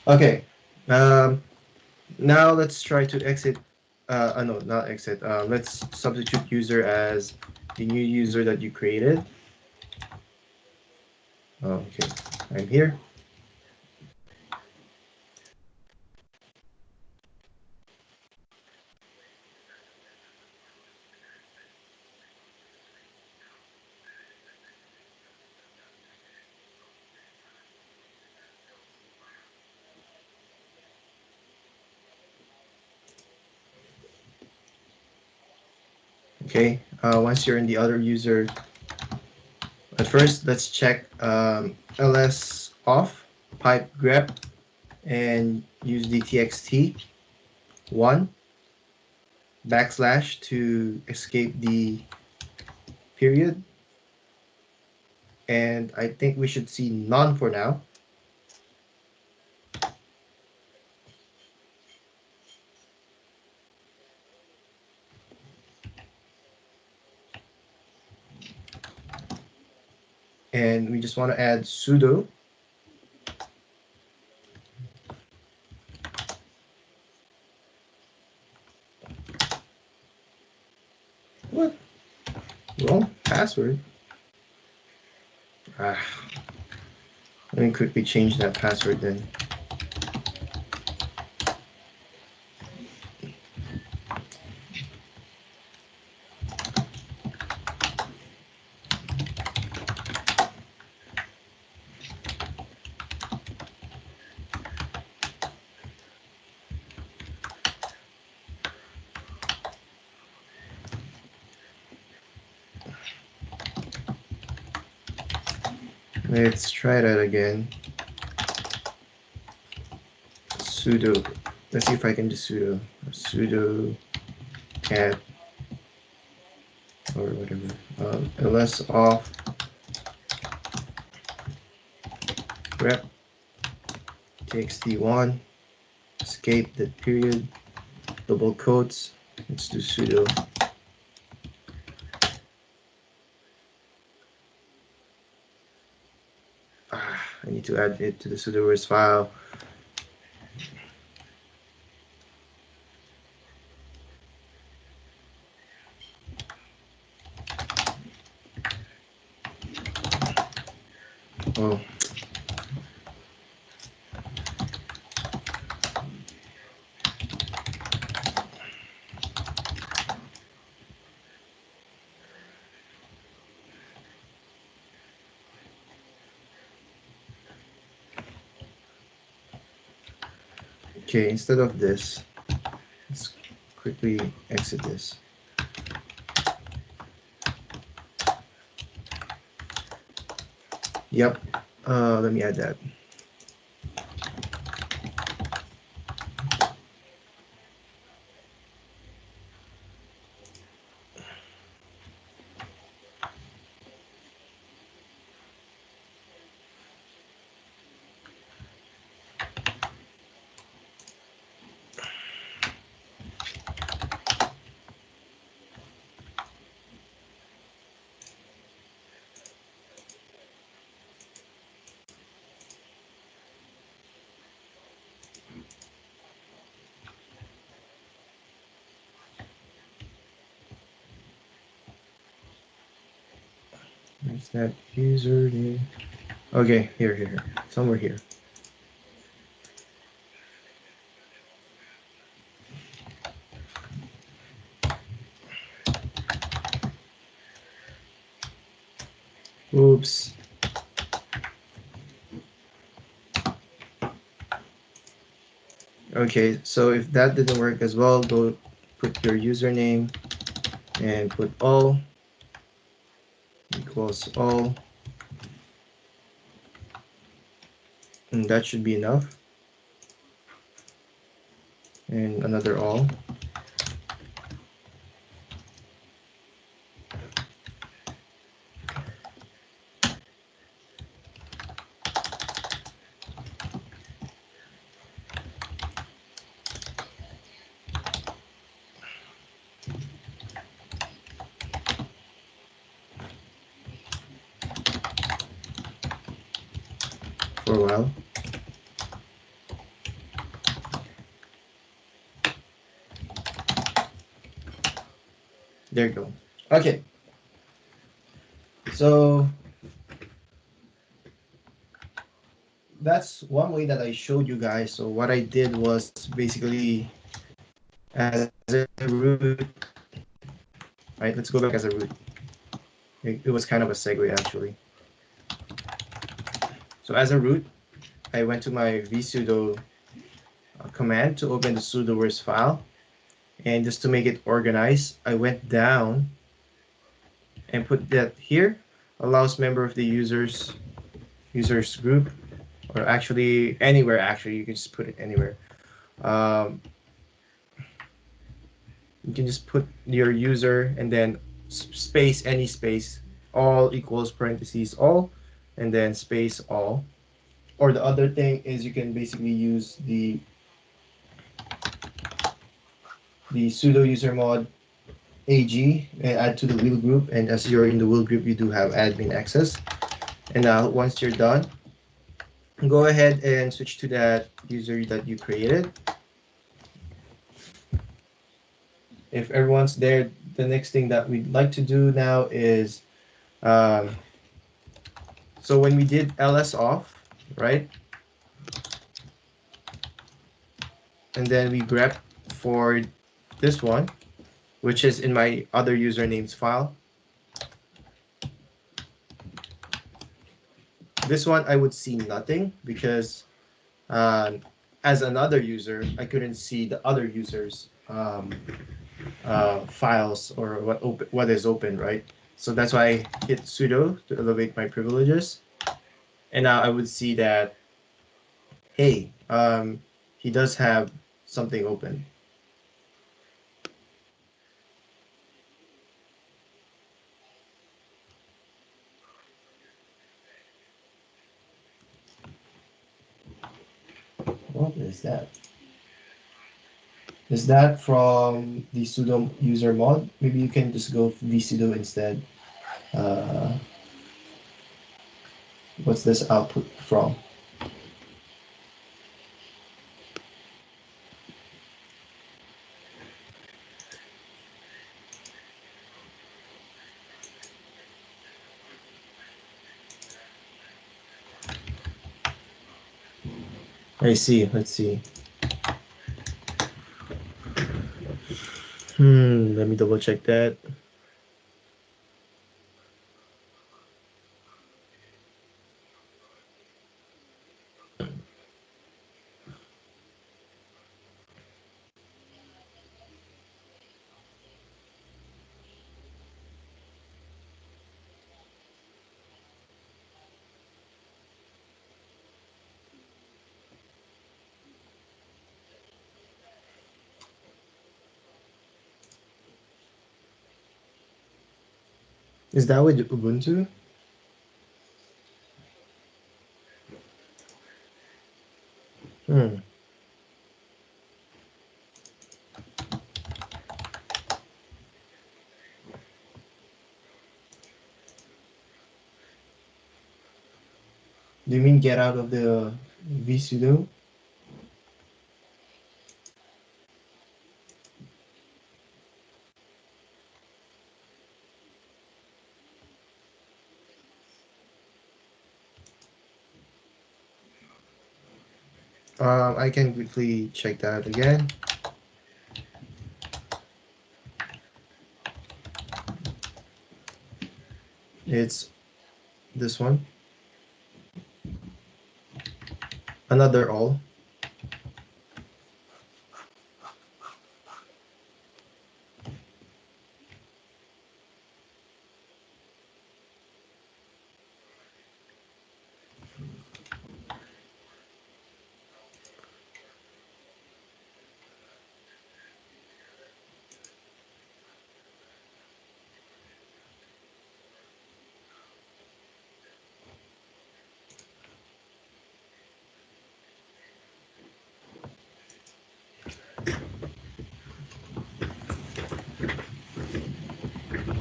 Okay. Um, Now let's try to exit. No, not exit. Let's substitute user as the new user that you created. Okay, I'm here. Okay, once you're in the other user, at first let's check ls off, pipe grep, and use the txt one backslash to escape the period. And I think we should see none for now. And we just want to add sudo. What? Wrong password. Ah, let me quickly change that password then. Let's try that again. Sudo Let's see if I can do sudo cat or whatever. ls off rep txt1 escape that period double quotes. Let's do sudo I need to add it to the sudoers file. Oh, okay. Instead of this, let's quickly exit this. Yep. Let me add that. Where's that username? Okay, here. Somewhere here. Oops. Okay, so if that didn't work as well, go put your username and put all equals all. And that should be enough. And another all. For a while. There you go. Okay. So that's one way that I showed you guys. So what I did was basically as a root, right? Let's go back as a root. It was kind of a segue actually. So as a root, I went to my vsudo command to open the sudoers file. And just to make it organized, I went down and put that here. Allows member of the users group, or actually anywhere. Actually, you can just put it anywhere. You can just put your user and then space any space, all equals parentheses all, and then space all. Or the other thing is you can basically use the sudo user mod AG and add to the wheel group. And as you're in the wheel group, you do have admin access. And now once you're done, go ahead and switch to that user that you created. If everyone's there, the next thing that we'd like to do now is, so when we did ls off, right? And then we grep for this one, which is in my other usernames file. This one I would see nothing because as another user, I couldn't see the other users' files or what is open, right? So that's why I hit sudo to elevate my privileges. And now I would see that, hey, he does have something open. What is that? Is that from the sudo user mod? Maybe you can just go vsudo instead. Uh, what's this output from? I see. Let's see. Let me double check that. Is that with Ubuntu? Hmm. Do you mean get out of the vsudo? I can quickly check that again. It's this one. Another all.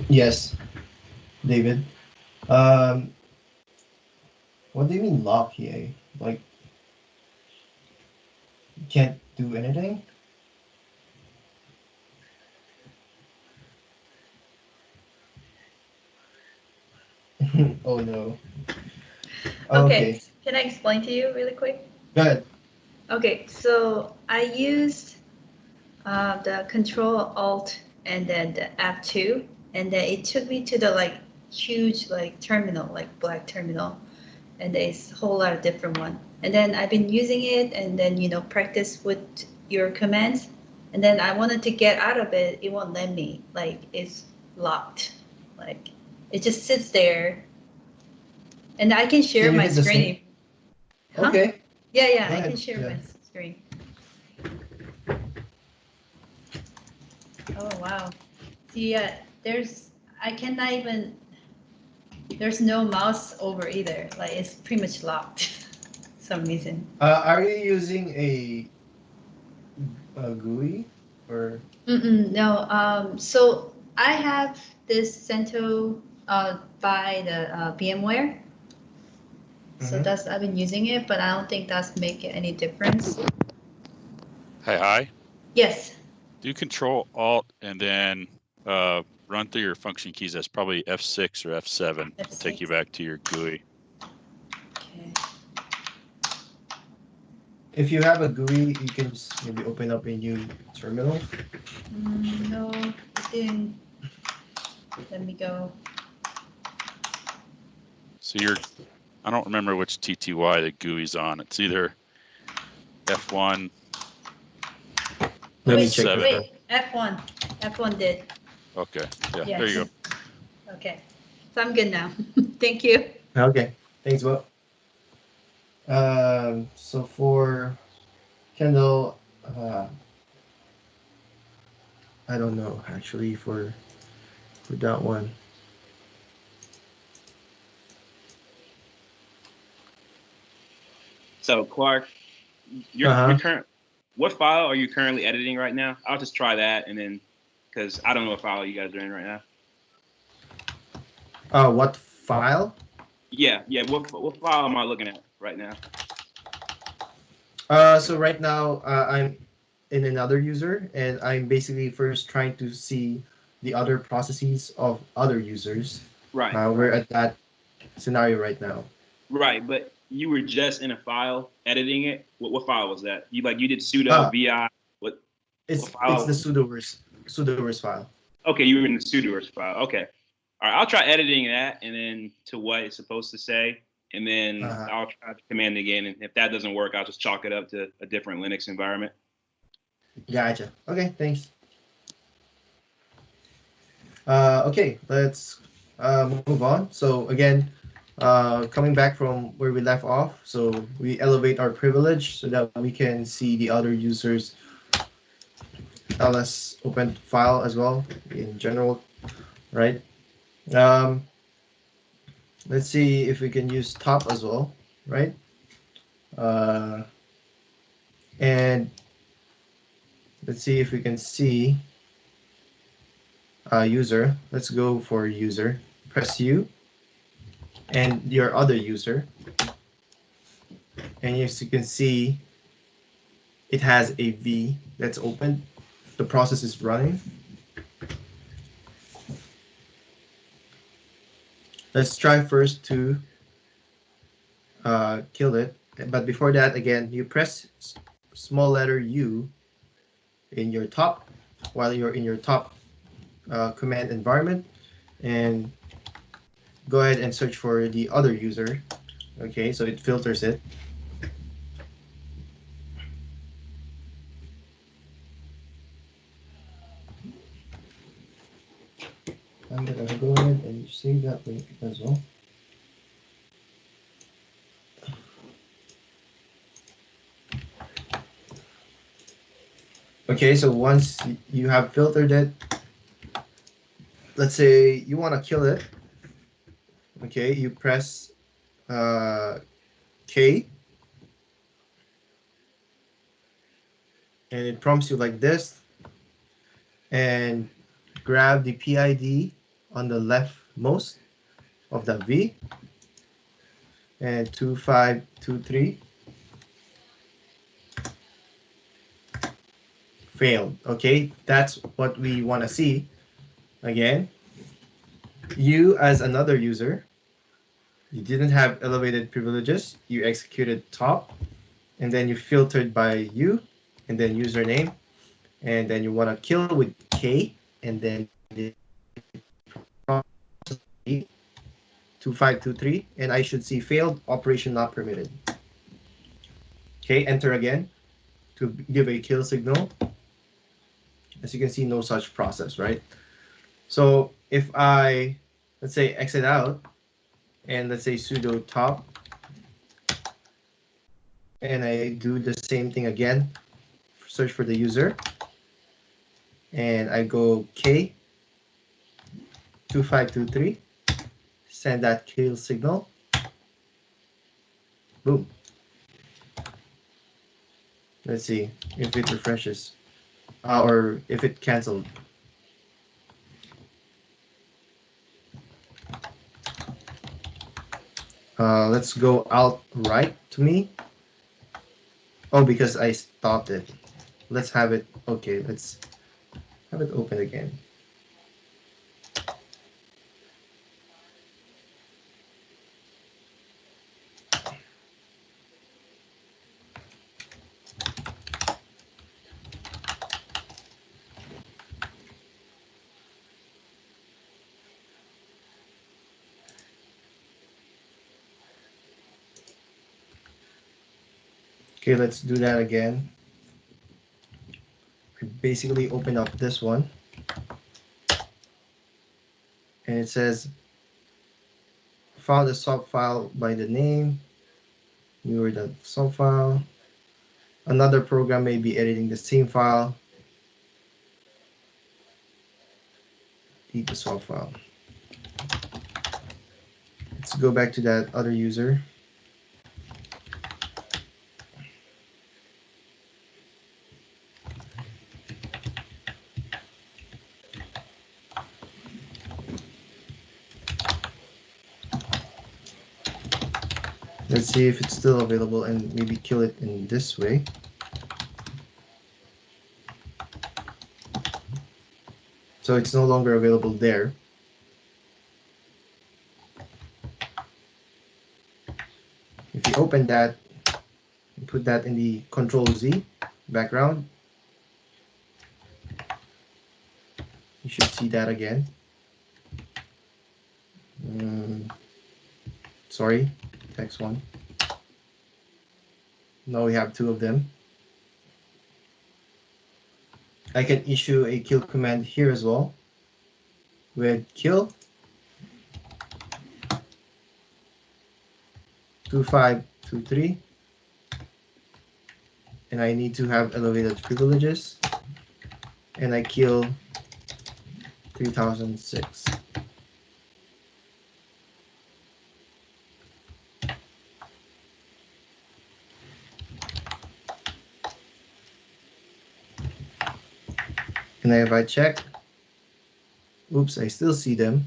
Yes, David. Um, what do you mean lock here? Like, you can't do anything? Oh no. Okay, Okay, can I explain to you really quick? go ahead. Okay, so I used the Control Alt and then the F2, and then it took me to the like huge like terminal, like black terminal, and there's a whole lot of different one. And then I've been using it, and then practice with your commands, and then I wanted to get out of it. It won't let me. Like it's locked. Like it just sits there, and I can share Can you my hit the same? screen. Huh? Okay, Yeah, go I can ahead. share Yeah. my screen. Oh wow. See, I cannot even, there's no mouse over either. Like it's pretty much locked some reason. Are you using a GUI or? No, so I have this CentOS by the VMware. So Mhm. that's, I've been using it, but I don't think that's making any difference. Hey, hi. Yes. Do Control Alt and then run through your function keys. That's probably F6 or F7. It'll take you F6. back to your GUI. Okay. If you have a GUI, you can just maybe open up a new terminal. No, it didn't. Let me go. So I don't remember which TTY the GUI's on. It's either F1. Let me Wait, check F7. this out. wait, F1. F1 did. Okay. Yeah, Yes. there you go. Okay. So I'm good now. Thank you. Okay, thanks, Will. So for Kendall, Uh, I don't know actually for that one. So Clark, Uh your huh. current what file are you currently editing right now? I'll just try that and then because I don't know what file you guys are in right now. What file? Yeah, yeah. What file am I looking at right now? So right now I'm in another user, and I'm basically first trying to see the other processes of other users. Right, We're at that scenario right now. right. But you were just in a file editing it. What file was that? You did sudo Ah, vi. What it's file? the sudoers file. Okay, you were in the sudoers file. Okay. All right, I'll try editing that and then to what it's supposed to say, and then Uh-huh. I'll try to command again. And if that doesn't work, I'll just chalk it up to a different Linux environment. Gotcha. Okay, thanks. Okay, let's move on. So again, coming back from where we left off, so we elevate our privilege so that we can see the other users' ls open file as well in general, right? Um, let's see if we can use top as well, right? Uh, and let's see if we can see user. Let's go for user. Press U and your other user. And as you can see, it has a V that's open. The process is running. Let's try first to kill it. But before that, again, you press small letter U in your top while you're in your top command environment, and go ahead and search for the other user. Okay, so it filters it. I'm gonna go ahead and save that link as well. Okay, so once you have filtered it, let's say you want to kill it. Okay, you press K, and it prompts you like this, and grab the PID on the leftmost of the V, and 2523 failed. Okay, that's what we want to see. Again, you as another user, you didn't have elevated privileges, you executed top, and then you filtered by you, and then username, and then you want to kill with K, and then process 2523, and I should see failed operation not permitted. Okay, enter again to give a kill signal. As you can see, no such process, right? So if I, let's say, exit out, and let's say sudo top, and I do the same thing again, search for the user, and I go K 2523, send that kill signal, boom. Let's see if it refreshes or if it canceled. Let's go out right to me. Oh, because I stopped it. Let's have it. Okay, let's have it open again. Okay, let's do that again. We basically open up this one, and it says found a sub file by the name. You were the sub file. Another program may be editing the same file. Delete the swap file. Let's go back to that other user. Let's see if it's still available and maybe kill it in this way. So it's no longer available there. If you open that and put that in the Control Z background, you should see that again. Sorry, text one. Now we have two of them. I can issue a kill command here as well with kill 2523, and I need to have elevated privileges, and I kill 3006. And if I check, oops, I still see them.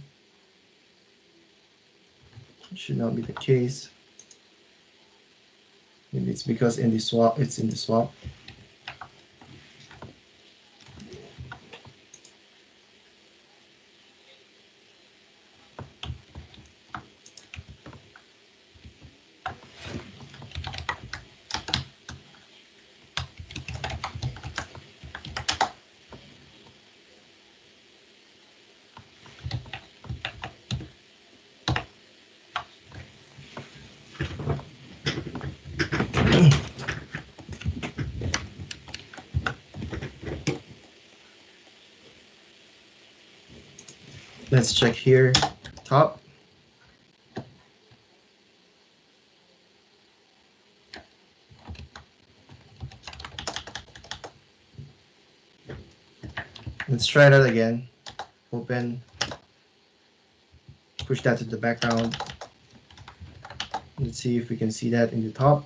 It should not be the case. Maybe it's because in the swap, it's in the swap. Let's check here, top. Let's try that again. Open, push that to the background. Let's see if we can see that in the top.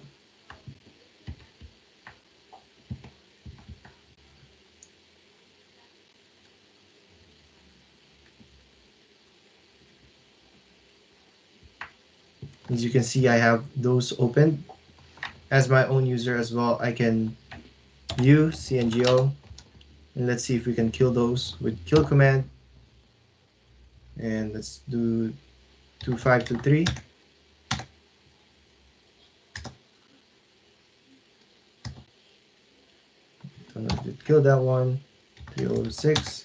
As you can see, I have those open. As my own user as well, I can view CNGO, and let's see if we can kill those with kill command. And let's do 2523. Don't know if it killed that one. 306.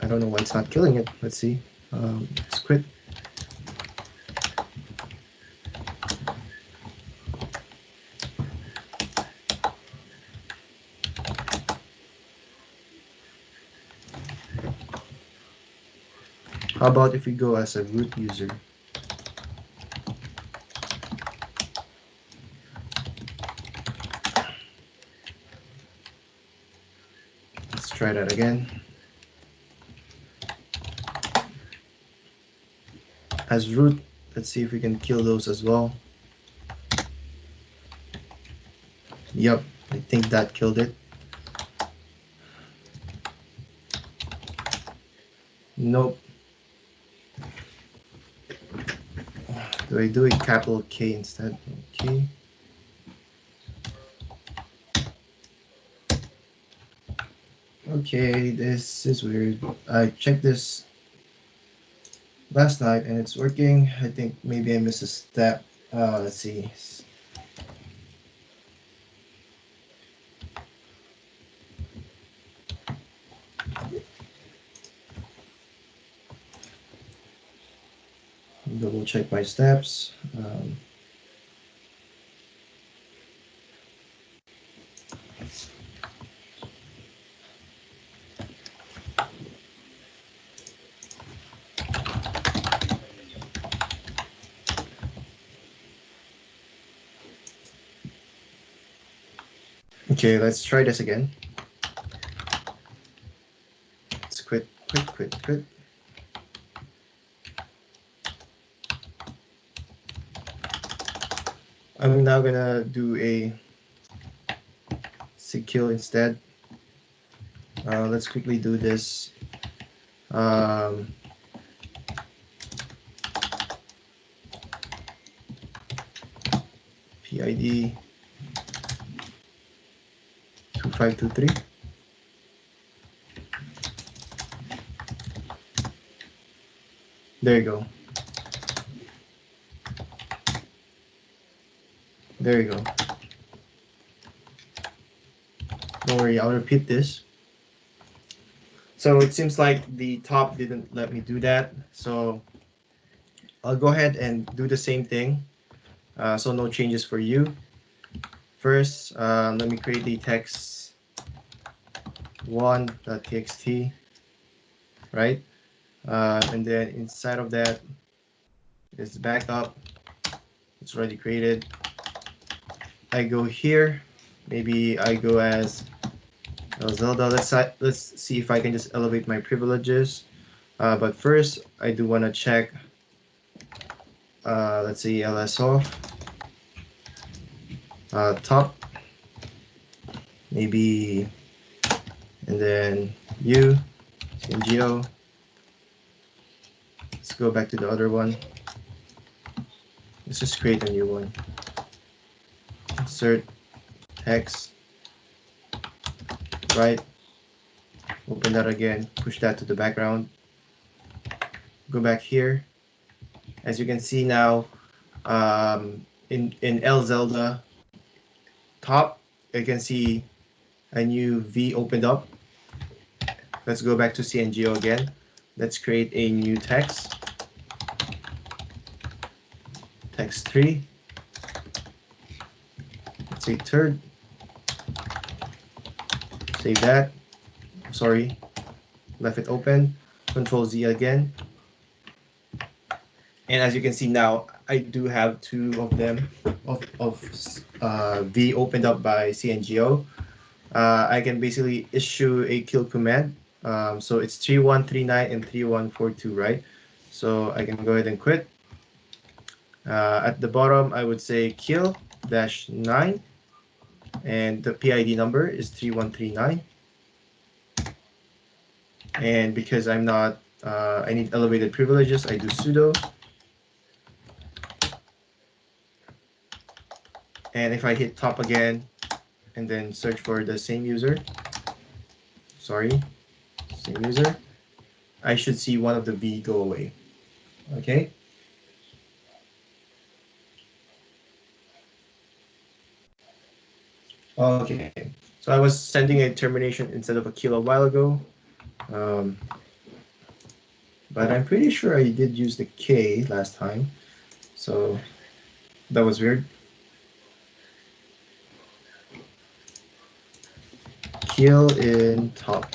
I don't know why it's not killing it. Let's see. Let's quit. How about if we go as a root user? Let's try that again. As root, let's see if we can kill those as well. Yep, I think that killed it. Nope. Do I do a capital K instead? Okay. Okay, this is weird. I checked this last night and it's working. I think maybe I missed a step. Let's see. Double check my steps. Okay, let's try this again. Let's quit. I'm now gonna do a sig kill instead. Let's quickly do this. PID 2523. There you go. There you go. Don't worry, I'll repeat this. So it seems like the top didn't let me do that. So I'll go ahead and do the same thing. So no changes for you. First, let me create the text 1.txt, right? And then inside of that is backup. It's already created. I go here. Maybe I go as Zelda. Let's see if I can just elevate my privileges. But first, I do want to check. Let's see, ls off. Top. Maybe, and then U, CNGO. Let's go back to the other one. Let's just create a new one. Insert text, right? Open that again, push that to the background. Go back here. As you can see now, in L Zelda top, you can see a new V opened up. Let's go back to CNGO again. Let's create a new text. Text 3. Let's say third. Save that. Sorry, left it open. Control Z again. And as you can see now, I do have two of them of V opened up by CNGO. I can basically issue a kill command. So it's 3139 and 3142, right? So I can go ahead and quit. At the bottom, I would say kill-9, and the PID number is 3139. And because I'm not, I need elevated privileges, I do sudo. And if I hit top again and then search for the same user, sorry, same user, I should see one of the V go away. Okay. Okay. So I was sending a termination instead of a kill a while ago. But I'm pretty sure I did use the K last time. So that was weird. Kill in top.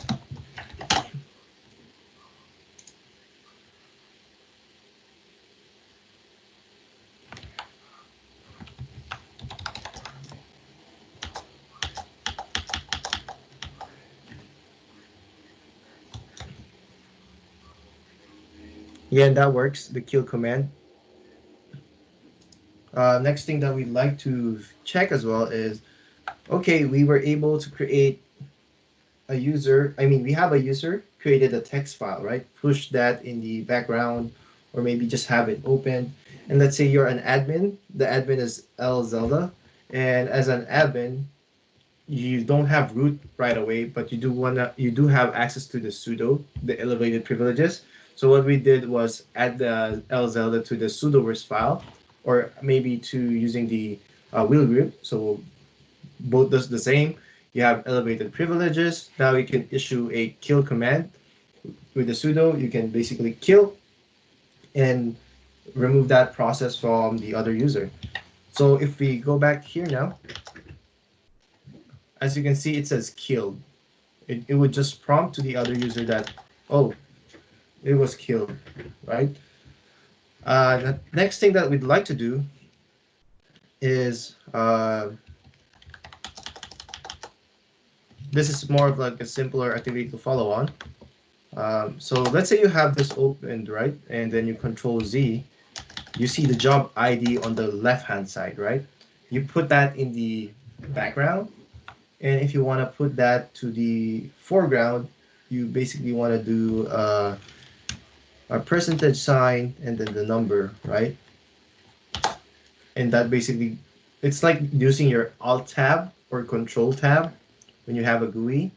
Yeah, and that works, the kill command. Next thing that we'd like to check as well is, okay, we were able to create a user. I mean, we have a user, created a text file, right? Push that in the background, or maybe just have it open. And let's say you're an admin. The admin is L Zelda. And as an admin, you don't have root right away, but you do have access to the sudo, the elevated privileges. So what we did was add the L Zelda to the sudoverse file, or maybe to using the wheel group. So both does the same. You have elevated privileges. Now you can issue a kill command with the sudo. You can basically kill and remove that process from the other user. So if we go back here now, as you can see, it says killed. It would just prompt to the other user that, oh, it was killed, right? The next thing that we'd like to do is this is more of like a simpler activity to follow on. So let's say you have this opened, right? And then you control Z, you see the job ID on the left-hand side, right? You put that in the background. And if you want to put that to the foreground, you basically want to do a percentage sign and then the number, right? And that basically, it's like using your Alt tab or Control tab when you have a GUI,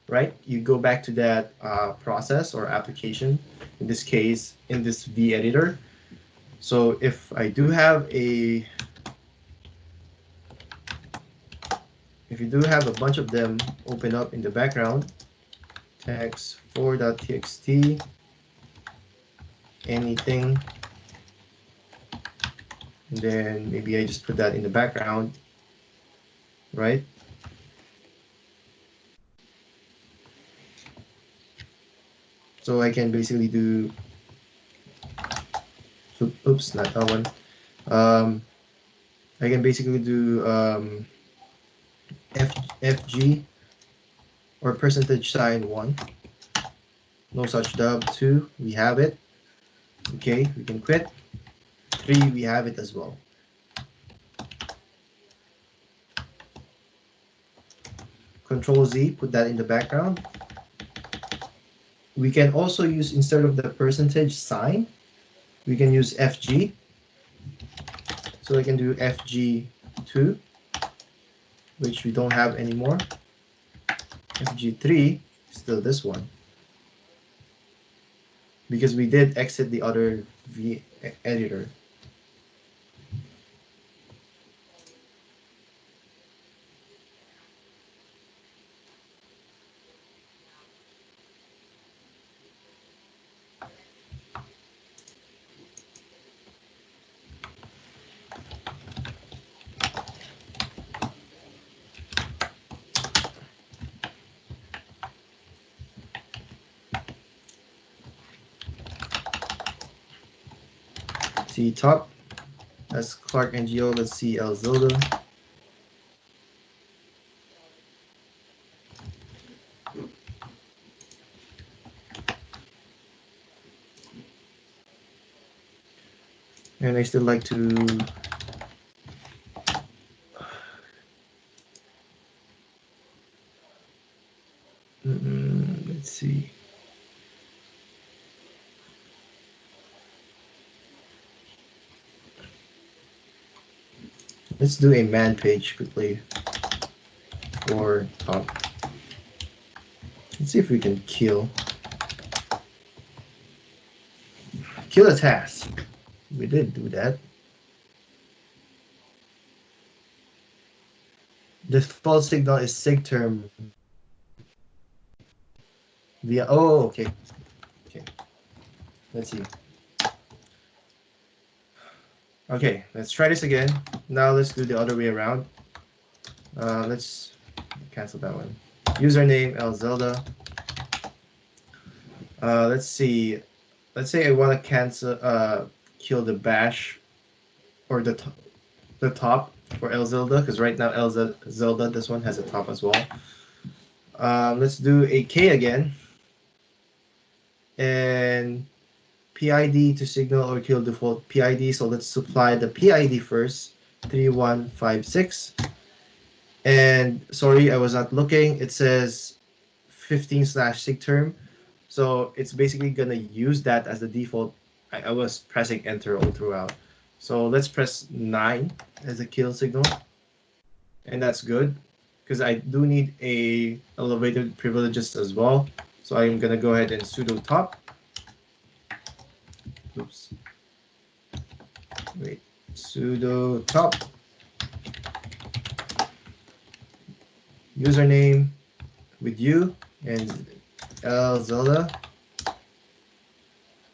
right? You go back to that process or application, in this case, in this V editor. So if I do have a, if you do have a bunch of them open up in the background, text4.txt, anything, and then maybe I just put that in the background, right? So I can basically do, oops, not that one. I can basically do FG or percentage sign 1. No such dub. 2, we have it. Okay, we can quit. 3, we have it as well. Control Z, put that in the background. We can also use, instead of the percentage sign, we can use FG. So I can do FG2, which we don't have anymore. FG3, still this one. Because we did exit the other V editor. See top, that's Clark NGO. Let's see El Zilda. And I still like to let's see. Let's do a man page quickly for top. Let's see if we can kill a task. We did do that. The default signal is sigterm via. Oh, okay. Okay. Let's see. Okay, let's try this again. Now let's do the other way around. Let's cancel that one. Username El Zelda. Let's see. Let's say I want to cancel, kill the bash, or the top for El Zelda, because right now El Zelda, this one has a top as well. Let's do a K again, and PID to signal or kill default PID. So let's supply the PID first, 3156. And sorry, I was not looking. It says 15/sigterm. So it's basically gonna use that as the default. I was pressing enter all throughout. So let's press 9 as a kill signal. And that's good, because I do need a elevated privileges as well. So I'm gonna go ahead and sudo top. Oops. Wait. Sudo top. Username with you and El Zelda.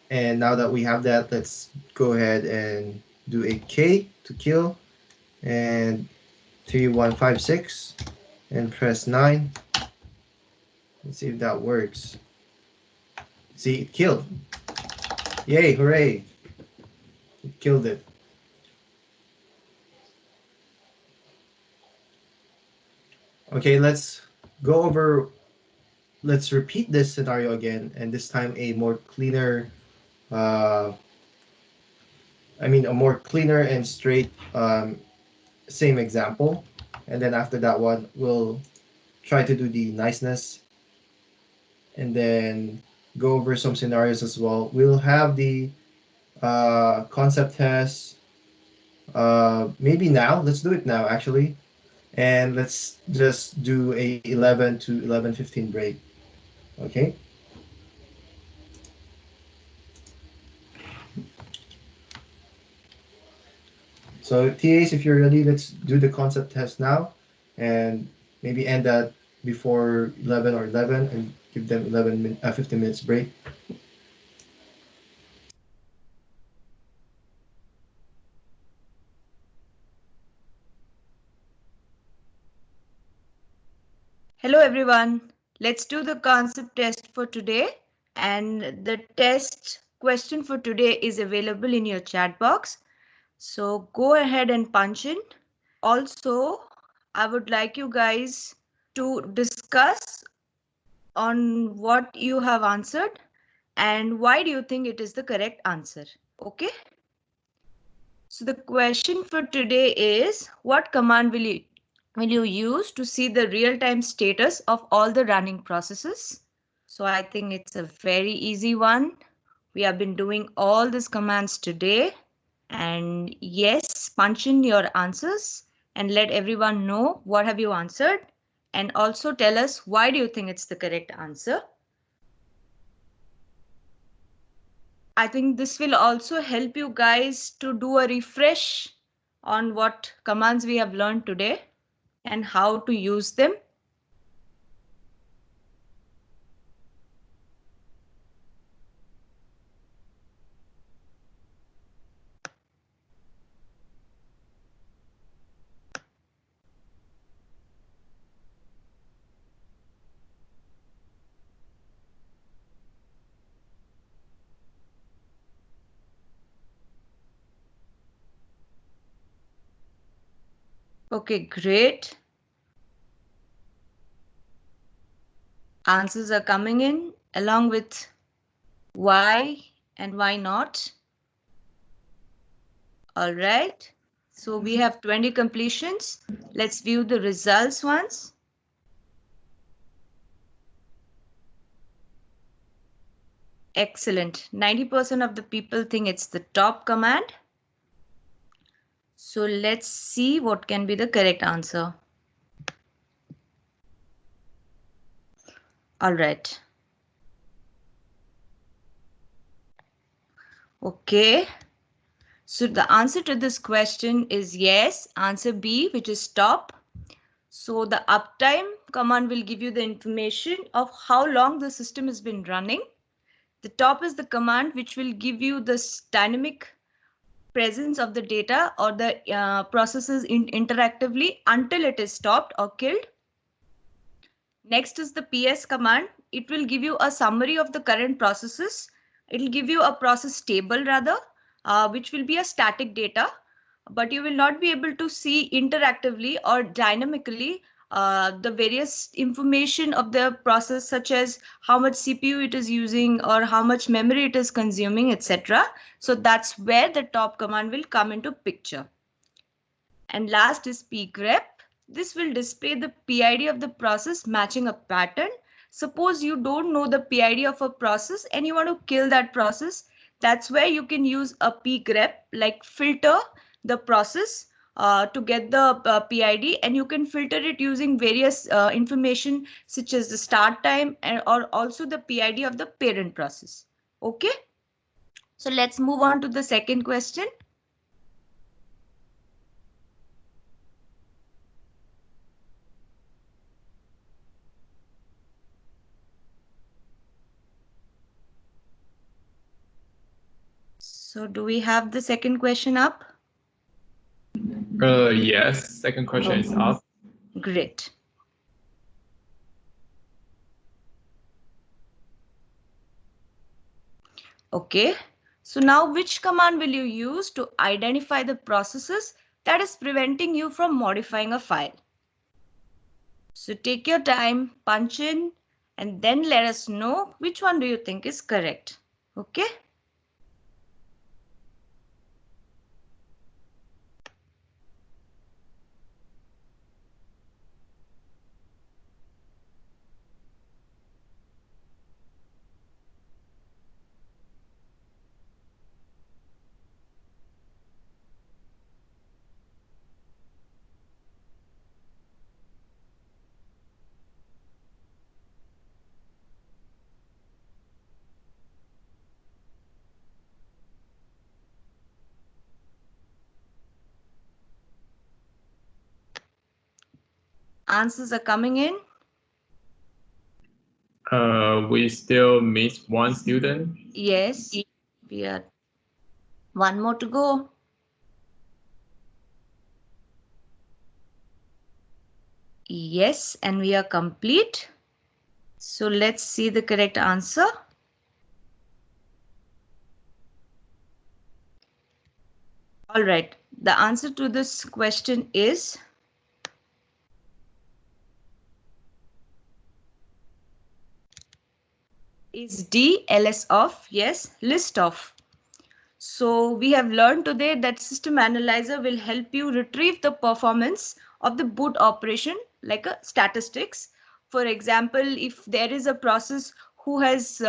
And now that we have that, let's go ahead and do a K to kill and 3156 and press 9. Let's see if that works. See, it killed. Yay, hooray. It killed it. Okay, let's go over, let's repeat this scenario again, and this time a more cleaner, uh, a more cleaner and straight same example. And then after that one, we'll try to do the niceness and then go over some scenarios as well. We'll have the concept test. Maybe now. Let's do it now, actually. And let's just do a 11 to 11:15 break. Okay. So TAs, if you're ready, let's do the concept test now, and maybe end that before 11 or 11, and give them 15 minutes break. Hello everyone. Let's do the concept test for today. And the test question for today is available in your chat box. So go ahead and punch in. Also, I would like you guys to discuss on what you have answered and why do you think it is the correct answer. Okay. So the question for today is, what command will you use to see the real-time status of all the running processes? So I think it's a very easy one. We have been doing all these commands today. And yes, punch in your answers and let everyone know what have you answered. And also tell us why do you think it's the correct answer. I think this will also help you guys to do a refresh on what commands we have learned today and how to use them. Okay, great. Answers are coming in along with why and why not. All right. So we have 20 completions. Let's view the results once. Excellent. 90% of the people think it's the top command. So let's see what can be the correct answer. All right. Okay. So the answer to this question is yes, answer B, which is top. So the uptime command will give you the information of how long the system has been running. The top is the command which will give you this dynamic presence of the data or the processes interactively until it is stopped or killed. Next is the PS command. It will give you a summary of the current processes. It will give you a process table rather, which will be a static data, but you will not be able to see interactively or dynamically the various information of the process, such as how much CPU it is using or how much memory it is consuming, etc. So that's where the top command will come into picture. And last is pgrep. This will display the PID of the process matching a pattern. Suppose you don't know the PID of a process and you want to kill that process. That's where you can use a pgrep, like filter the process to get the PID, and you can filter it using various information such as the start time or also the PID of the parent process. Okay. So let's move on to the second question. So do we have the second question up? Yes, second question is up. Great. Okay. So now which command will you use to identify the processes that is preventing you from modifying a file? So take your time, punch in, and then let us know which one do you think is correct. Okay? Answers are coming in. We still miss one student. Yes, we are one more to go. Yes, and we are complete. So let's see the correct answer. All right, the answer to this question is D, ls of. Yes, list of. So we have learned today that System Analyzer will help you retrieve the performance of the boot operation like a statistics. For example, if there is a process who has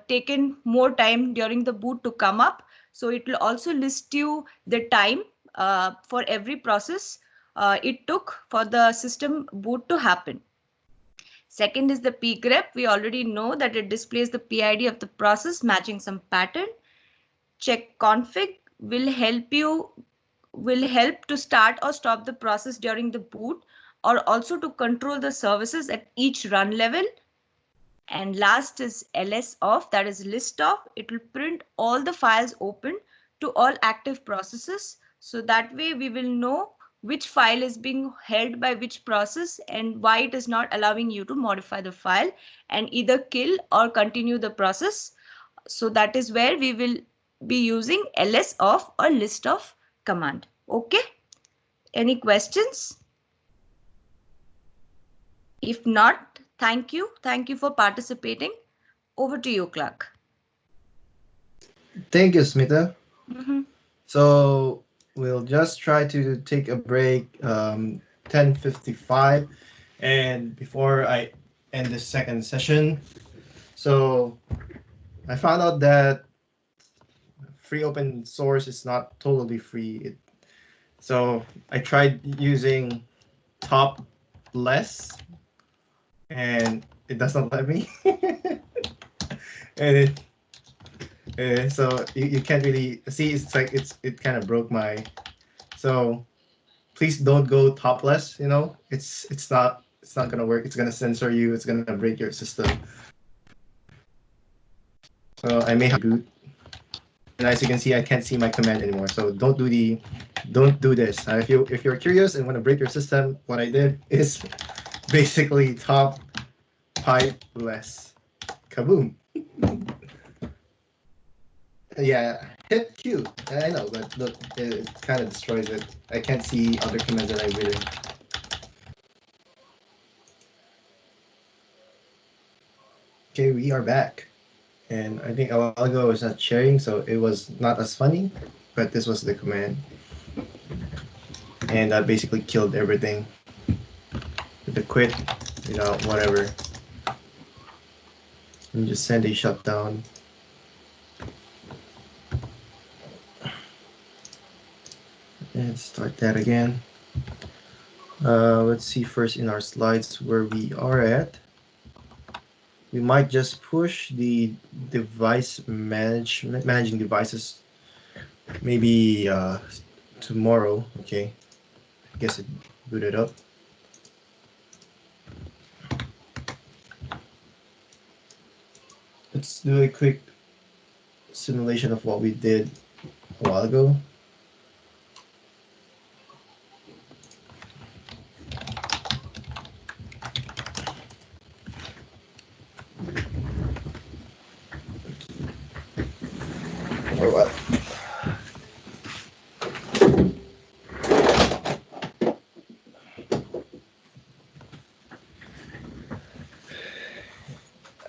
taken more time during the boot to come up, so it will also list you the time for every process it took for the system boot to happen. Second is the pgrep. We already know that it displays the PID of the process matching some pattern. Check config will help to start or stop the process during the boot, or also to control the services at each run level. And last is ls of, that is list of. It will print all the files open to all active processes. So that way we will know which file is being held by which process and why it is not allowing you to modify the file and either kill or continue the process. So that is where we will be using ls of or list of command. Okay. Any questions? If not, thank you. Thank you for participating. Over to you, Clark. Thank you, Smita. Mm-hmm. So we'll just try to take a break 10:55, and before I end this second session. So I found out that free open source is not totally free. So I tried using top less, and it does not let me. And so you can't really see. It's like it kind of broke my. So please don't go topless. It's not gonna work. It's gonna censor you. It's gonna break your system. So I may have to boot. And as you can see, I can't see my command anymore. So don't do this. If you're curious and want to break your system, what I did is basically top pipe less. Kaboom. Yeah, hit Q. I know, but look, it kind of destroys it. I can't see other commands that I've written. Okay, we are back. And I think a while ago I was not sharing, so it was not as funny, but this was the command. And that basically killed everything. With the quit, whatever. And just send a shutdown. And start that again. Let's see first in our slides where we are at. We might just push the device managing devices maybe tomorrow. Okay, I guess it booted up. Let's do a quick simulation of what we did a while ago. Or what?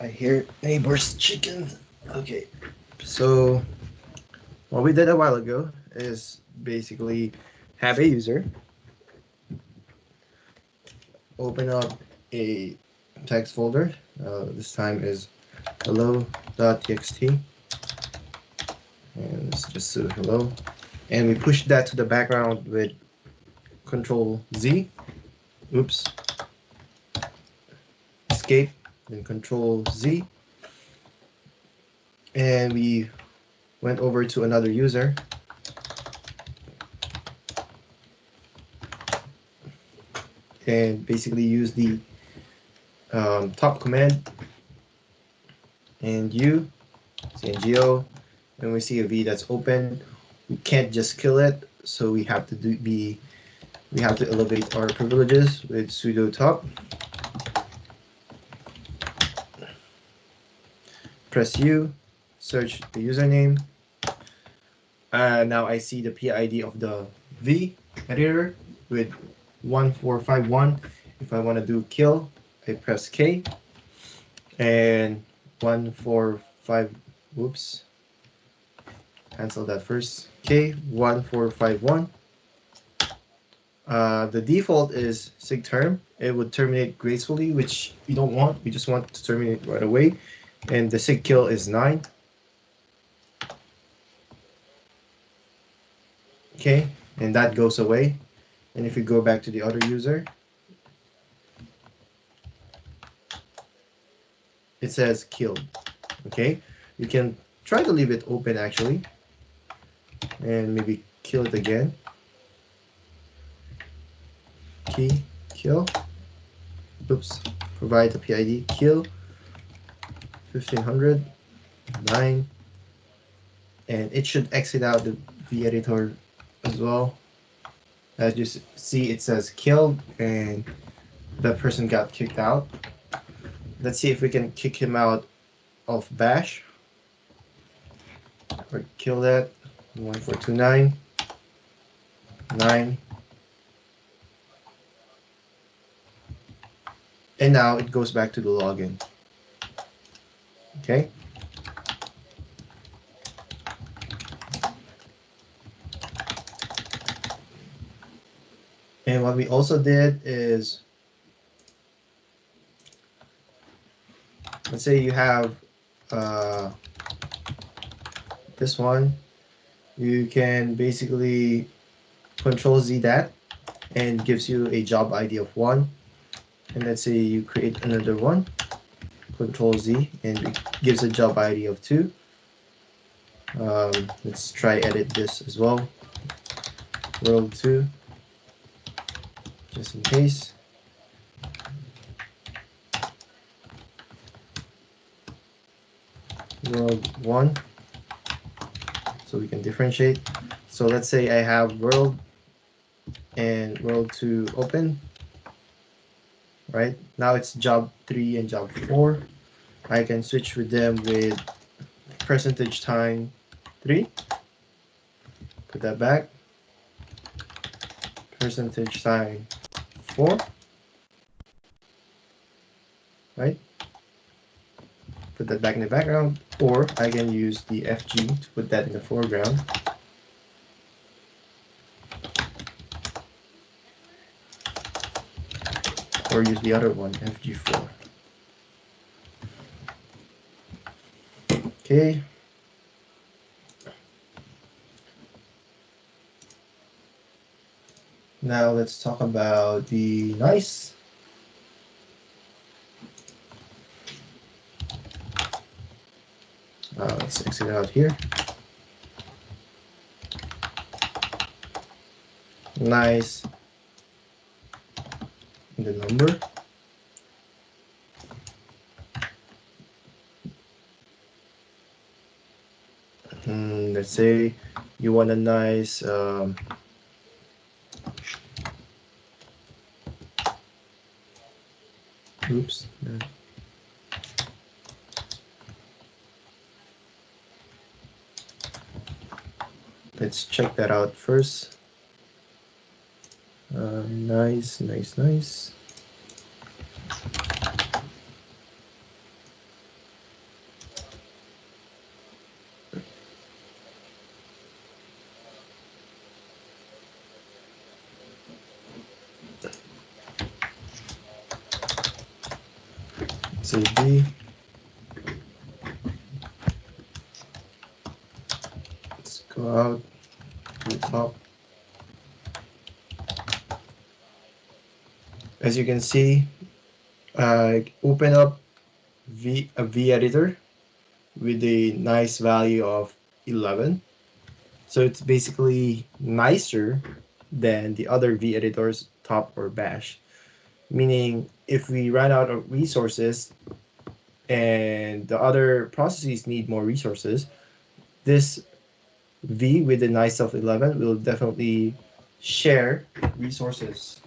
I hear neighbor's chickens. Okay, so what we did a while ago is basically have a user open up a text folder. This time is hello.txt, and let's just do hello, and we push that to the background with Control Z. Oops. Escape, then Control Z, and we went over to another user. And basically use the top command and CNGO, and we see a V that's open. We can't just kill it, so we have to elevate our privileges with sudo top. Press U, search the username. Now I see the PID of the V editor with 1451. If I want to do kill, I press K, and 145. Whoops. Cancel that first. K 1451. The default is sig term. It would terminate gracefully, which we don't want. We just want to terminate right away. And the sig kill is 9. Okay, and that goes away. And if you go back to the other user, it says killed. Okay, you can try to leave it open actually, and maybe kill it again. Key kill. Oops. Provide the PID kill 1500 9, and it should exit out the V editor as well. As you see, it says killed, and the person got kicked out. Let's see if we can kick him out of bash or kill that. 1429 9, and now it goes back to the login. Okay. And what we also did is, let's say you have this one, you can basically Control Z that, and gives you a job ID of 1. And let's say you create another one, Control Z, and it gives a job ID of 2. Let's try edit this as well. World 2, just in case. World 1, so we can differentiate. So let's say I have world and world 2 open. Right now it's job 3 and job 4. I can switch with them with %time3. Put that back. %time4. Right? Put that back in the background, or I can use the FG to put that in the foreground. Or use the other one, FG4. Okay. Now let's talk about the nice. Let's exit out here. Nice. The number. Let's say you want a nice oops. Let's check that out first. Nice. Let's say V. Let's go out to the top. As you can see, open up a V editor with a nice value of 11. So it's basically nicer than the other V editors, top or bash. Meaning if we run out of resources and the other processes need more resources, this V with a nice of 11 will definitely share resources.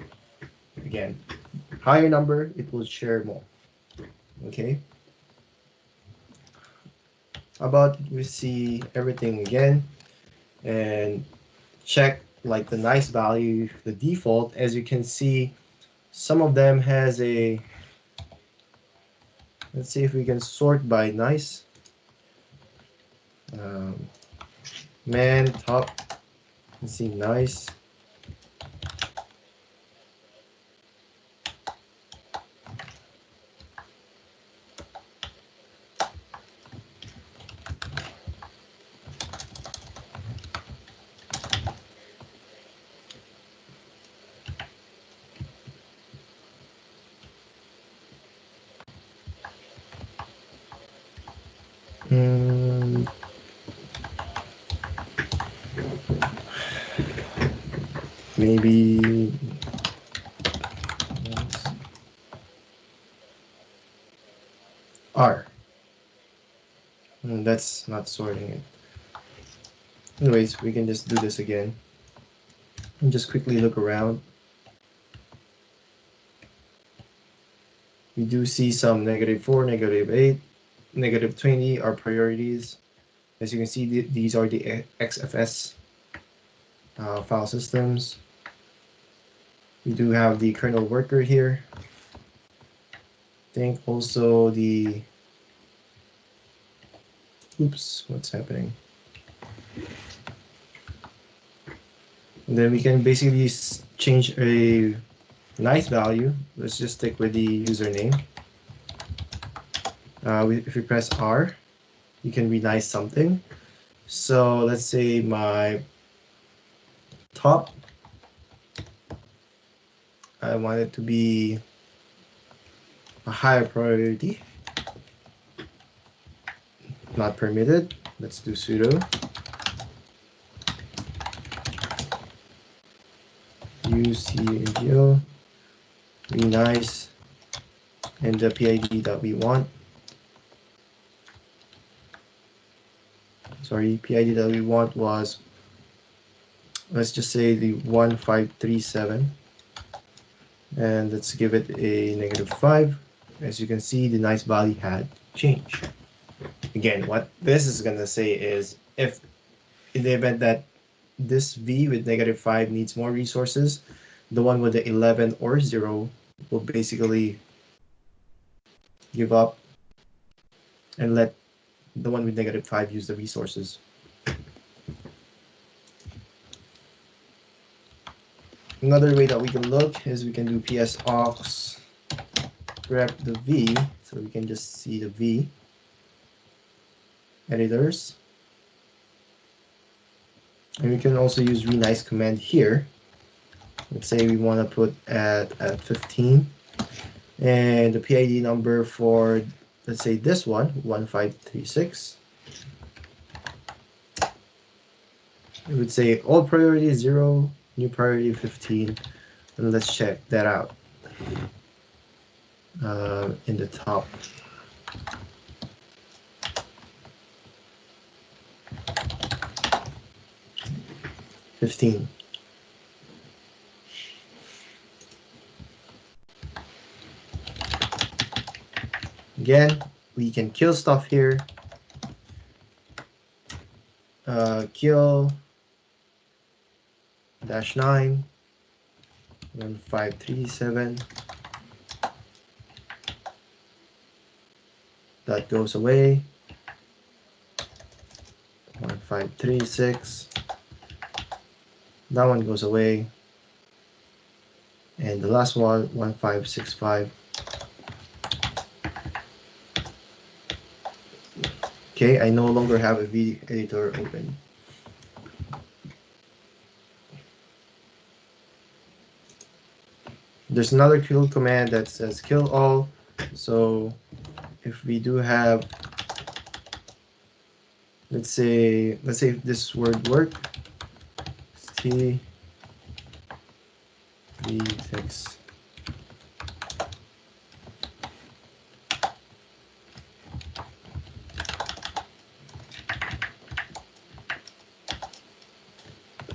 Again, higher number, it will share more. Okay. How about we see everything again and check like the nice value, the default. As you can see, some of them has a, let's see if we can sort by nice. Man, top, let's see, nice. Maybe R. That's not sorting it. Anyways, we can just do this again and just quickly look around. We do see some -4, -8, -20 are priorities. As you can see, these are the XFS file systems. We do have the kernel worker here. I think also the, oops, what's happening? And then we can basically change a nice value. Let's just stick with the username. If we press R, you can renice something. So let's say my top, I want it to be a higher priority, not permitted. Let's do sudo ucgl renice and the PID that we want. Sorry, PID that we want was, let's just say the 1537, and let's give it a -5. As you can see, the nice value had changed. Again, what this is going to say is if in the event that this V with -5 needs more resources, the one with the 11 or 0 will basically give up and let the one with -5 use the resources. Another way that we can look is we can do ps-aux grep the V, so we can just see the V editors. And we can also use renice command here. Let's say we want to put at 15, and the PID number for, let's say this one, 1536. It would say old priority 0, new priority 15, and let's check that out in the top. Again, we can kill stuff here. Kill -9 1537. That goes away. 1536. That one goes away. And the last one, 1565. Okay, I no longer have a V editor open. There's another kill command that says kill all. So if we do have, let's say this word work, t v text.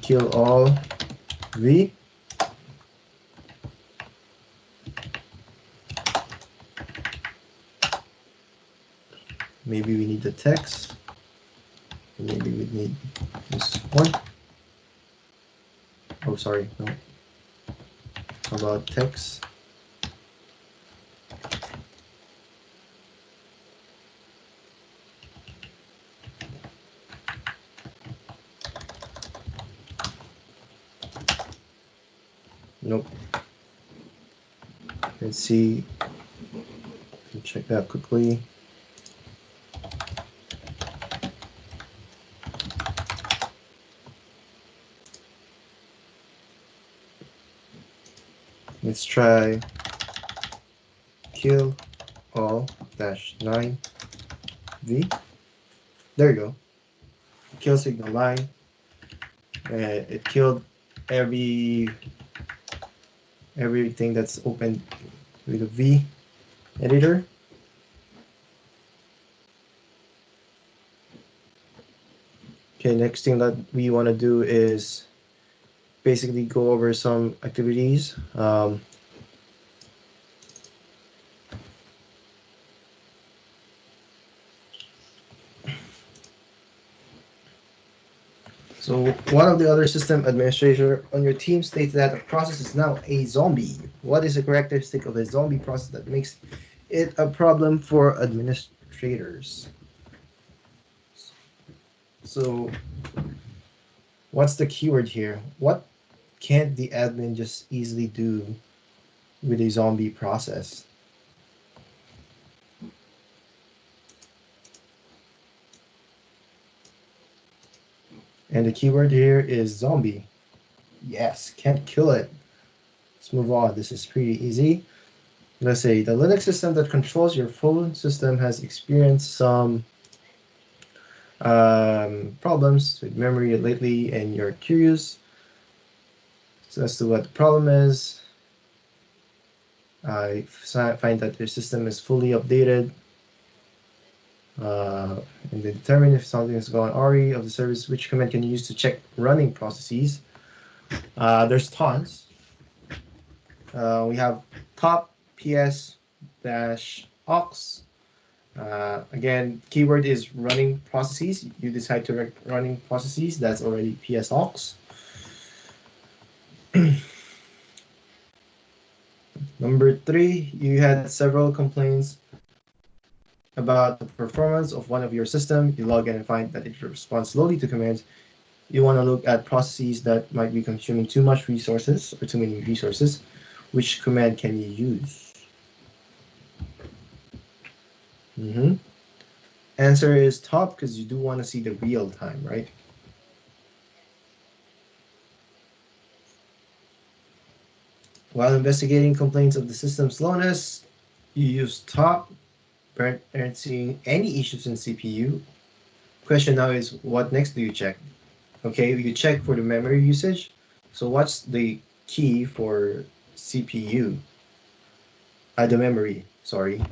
Kill all v. Maybe we need the text. Maybe we need this one. Oh, sorry, no. How about text? Nope. Let's see. Check that quickly. Let's try kill all -9 v. There you go. Kill signal line. It killed everything that's open with a V editor. Okay, next thing that we want to do is basically go over some activities. So one of the other system administrator on your team states that a process is now a zombie. What is the characteristic of a zombie process that makes it a problem for administrators? So what's the keyword here? What can't the admin just easily do with a zombie process? And the keyword here is zombie. Yes, can't kill it. Let's move on. This is pretty easy. Let's say the Linux system that controls your phone system has experienced some problems with memory lately, and you're curious as to what the problem is. I find that your system is fully updated, and they determine if something is going RE of the service. Which command can you use to check running processes? There's tons. We have top ps -aux. Again, keyword is running processes. You decide to running processes. That's already ps-aux. Number 3, you had several complaints about the performance of one of your system. You log in and find that it responds slowly to commands. You want to look at processes that might be consuming too much resources or too many resources. Which command can you use? Answer is top, because you do want to see the real time, right? While investigating complaints of the system slowness, you use top. Aren't seeing any issues in CPU. Question now is, what next do you check? Okay, you check for the memory usage. So what's the key for CPU? The memory, sorry.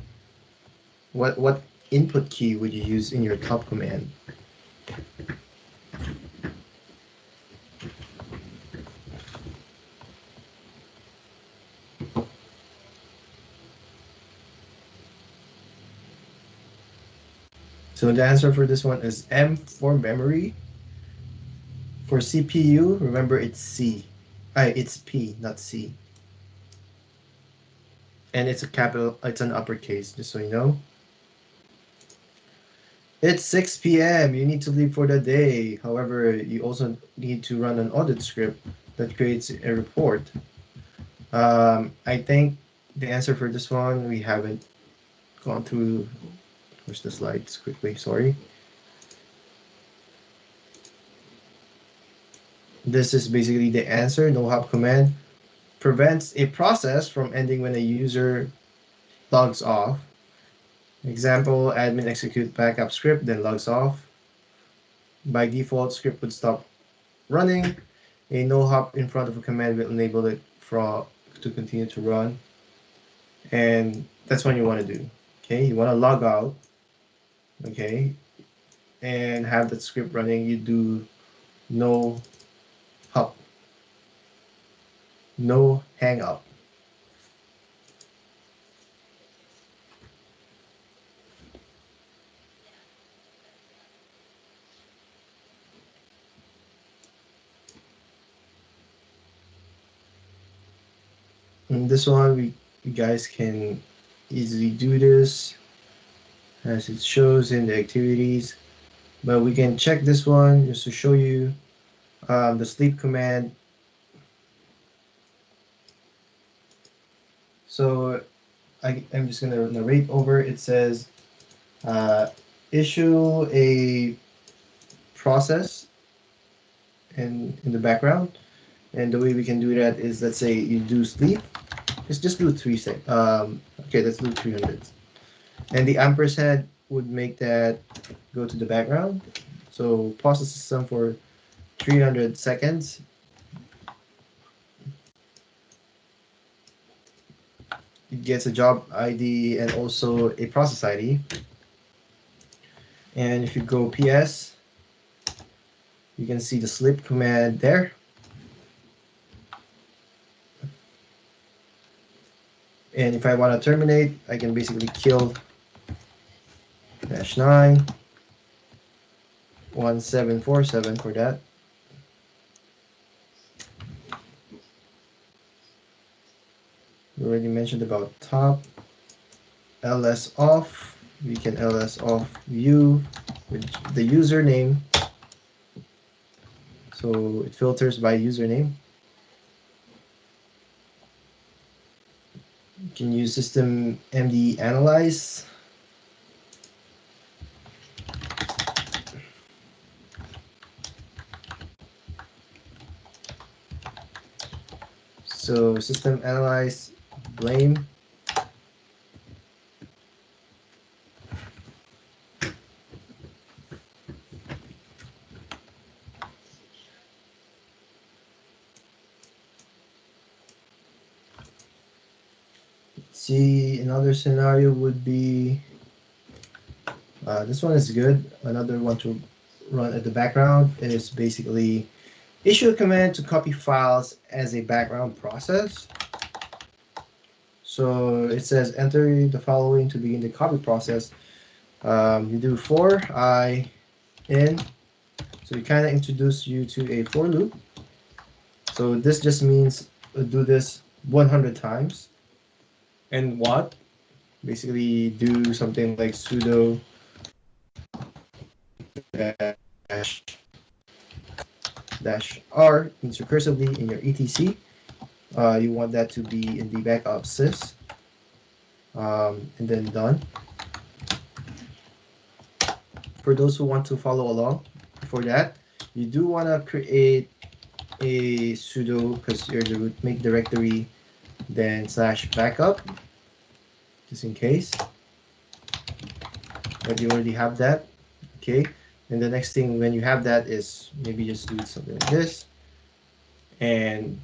What input key would you use in your top command? So the answer for this one is M for memory. For CPU, remember it's C. It's P, not C. And it's it's an uppercase, just so you know. It's 6 p.m. You need to leave for the day. However, you also need to run an audit script that creates a report. I think the answer for this one, we haven't gone through. Where's the slides quickly? Sorry. This is basically the answer. No hop command prevents a process from ending when a user logs off. Example, admin execute backup script, then logs off. By default, script would stop running. A no hop in front of a command will enable it to continue to run. And that's what you want to do. Okay, you want to log out. Okay, and have that script running. You do no hop, no hang up. And this one, you guys can easily do this as it shows in the activities. But we can check this one just to show you the sleep command. So I'm just going to narrate over. It says issue a process in the background. And the way we can do that is, let's say you do sleep. Let's just do 3 sec. Okay, let's do 300. And the ampersand would make that go to the background. So pause the system for 300 seconds. It gets a job ID and also a process ID. And if you go PS, you can see the sleep command there. And if I want to terminate, I can basically kill -9 1747 for that. We already mentioned about top. ls off. We can ls off view with the username. So it filters by username. You can use system md analyze. So system analyze blame. See, another scenario would be this one is good. Another one to run at the background is basically issue a command to copy files as a background process. So it says enter the following to begin the copy process. You do for I in. So we kind of introduce you to a for loop. So this just means do this 100 times. And what? Basically do something like sudo dash R means recursively in your etc. You want that to be in the backup sys. And then done. For those who want to follow along, for that, you do want to create a sudo because you're the root make directory, then /backup, just in case. But you already have that, okay? And the next thing when you have that is maybe just do something like this, and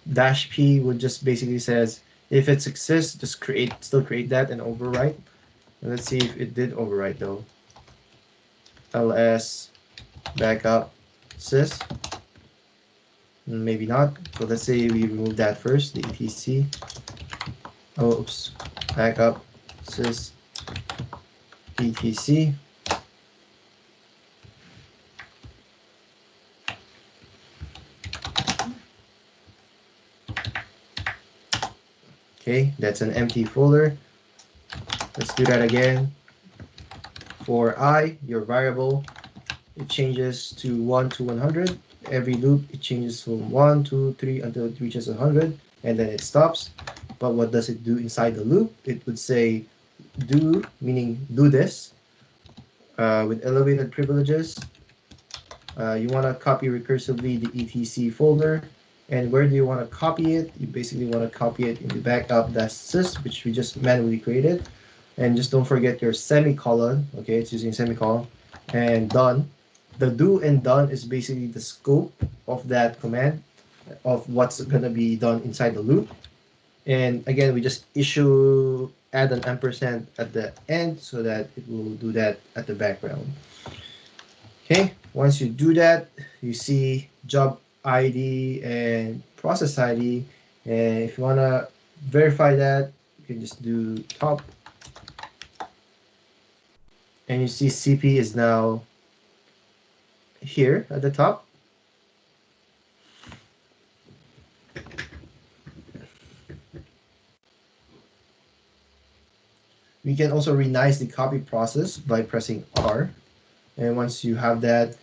-p would just basically says if it exists, just still create that and overwrite. And let's see if it did overwrite though. ls backup sys. Maybe not. So let's say we remove that first, the etc. Oops, backup sys etc. Okay, that's an empty folder. Let's do that again. For I, your variable, it changes to 1 to 100. Every loop, it changes from 1, 2, 3 until it reaches 100, and then it stops. But what does it do inside the loop? It would say do, meaning do this, with elevated privileges, you want to copy recursively the etc folder. And where do you want to copy it? You basically want to copy it in the backup.sys, which we just manually created. And just don't forget your semicolon. Okay, it's using semicolon. And done. The do and done is basically the scope of that command, of what's going to be done inside the loop. And again, we just add an ampersand at the end so that it will do that at the background. Okay, once you do that, you see job ID and process ID. And if you want to verify that, you can just do top. And you see CP is now here at the top. We can also renice the copy process by pressing R. And once you have that,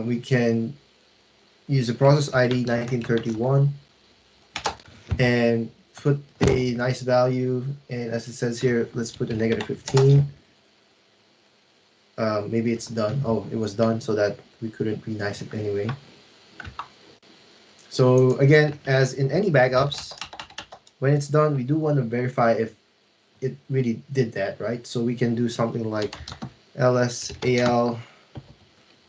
we can use the process ID 1931 and put a nice value. And as it says here, let's put a -15. Maybe it's done. Oh, it was done so that we couldn't renice it anyway. So again, as in any backups, when it's done, we do want to verify if it really did that, right? So we can do something like lsal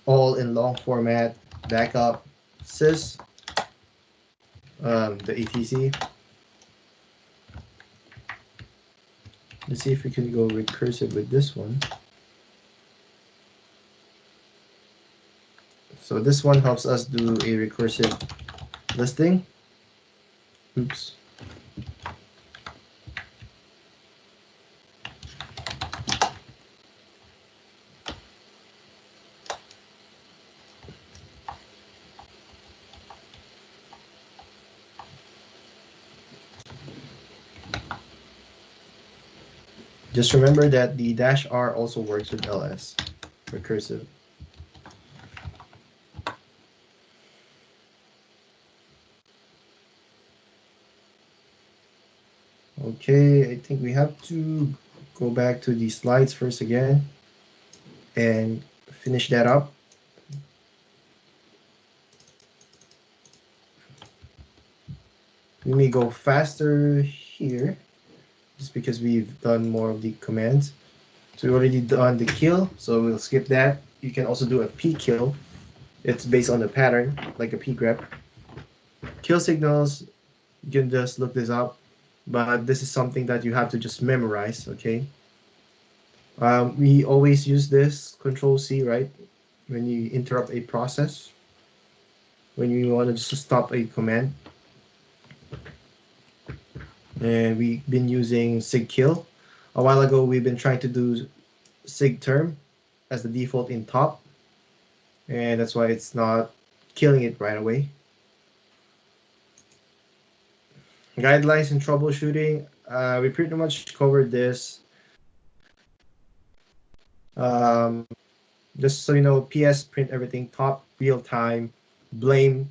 all in long format backup sys the etc. Let's see if we can go recursive with this one. So this one helps us do a recursive listing. Oops. Just remember that the -r also works with ls, recursive. Okay, I think we have to go back to the slides first again and finish that up. We may go faster here just because we've done more of the commands. So we already done the kill, so we'll skip that. You can also do a p kill. It's based on the pattern, like a p grep. Kill signals, you can just look this up, but this is something that you have to just memorize, okay? We always use this control C, right? When you interrupt a process, when you want to just stop a command. And we've been using sig kill. A while ago, we've been trying to do sig term as the default in top, and that's why it's not killing it right away. Guidelines in troubleshooting, we pretty much covered this. Just so you know, PS print everything top, real time, blame,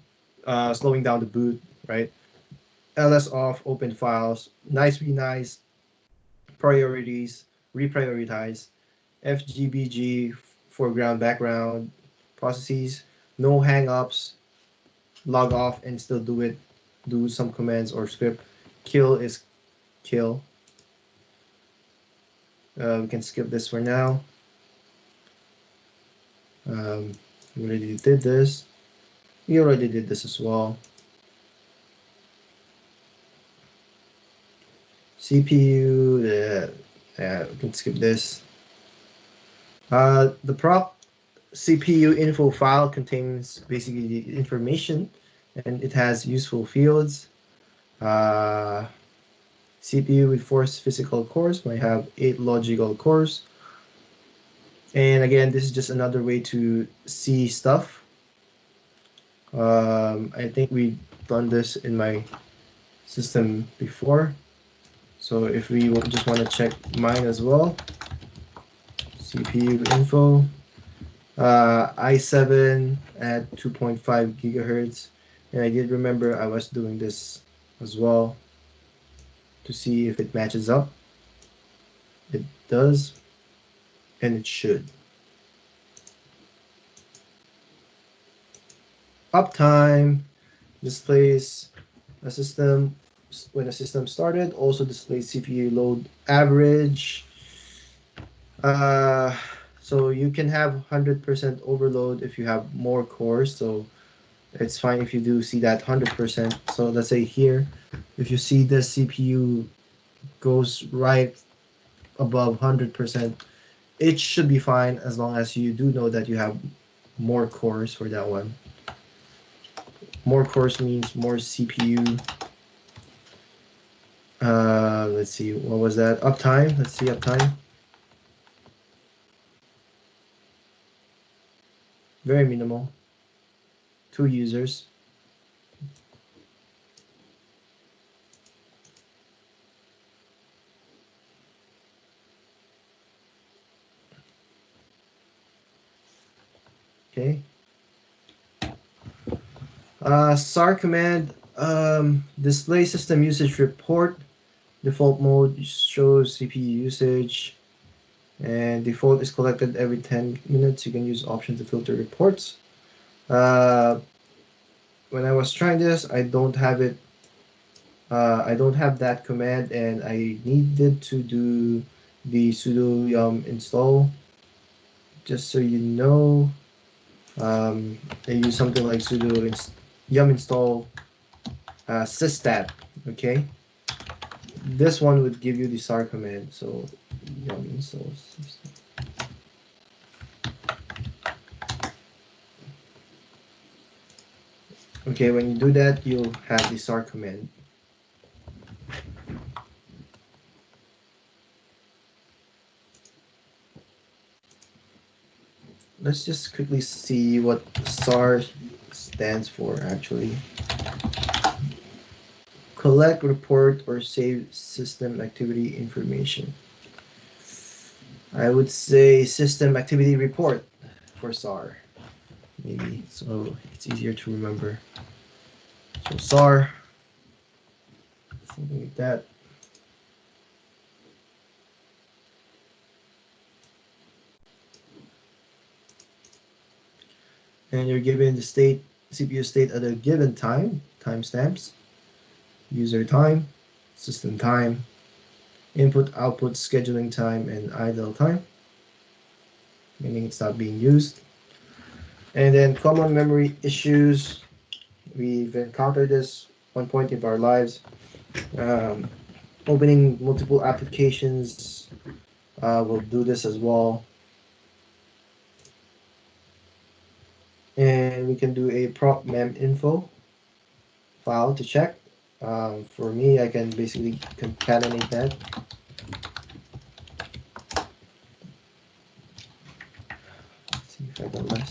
slowing down the boot, right? LS off, open files, nice renice, priorities, reprioritize, FGBG, foreground, background, processes, no hangups, log off and still do it, do some commands or script. Kill is kill. We can skip this for now. We already did this. We already did this as well. CPU, we can skip this. The prop CPU info file contains basically the information, and it has useful fields. CPU with 4 physical cores might have 8 logical cores. And again, this is just another way to see stuff. I think we've done this in my system before. So if we just want to check mine as well, CPU info, i7 at 2.5 gigahertz. And I did remember I was doing this as well to see if it matches up. It does, and it should. Uptime displays a system when a system started. Also displays CPU load average. Uh, so you can have 100% overload if you have more cores. So it's fine if you do see that 100%. So let's say here, if you see this CPU goes right above 100%, it should be fine as long as you do know that you have more cores for that one. More cores means more CPU. Let's see, what was that? Uptime. Let's see uptime. Very minimal. 2 users. Okay. SAR command, display system usage report. Default mode shows CPU usage, and default is collected every 10 minutes. You can use option to filter reports. When I was trying this, I don't have it. I don't have that command, and I needed to do the sudo yum install. Just so you know, I use something like sudo yum install systat. Okay, this one would give you the SAR command. So yum install systat. Okay, when you do that, you'll have the SAR command. Let's just quickly see what SAR stands for actually. Collect, report, or save system activity information. I would say system activity report for SAR, maybe, so it's easier to remember. So SAR, something like that. And you're given the state, CPU state at a given time, timestamps, user time, system time, input output scheduling time, and idle time, meaning it's not being used. And then common memory issues. We've encountered this one point in our lives. Um, Opening multiple applications will do this as well. And we can do a prop mem info file to check. For me, I can basically concatenate that. Let's see if I got less.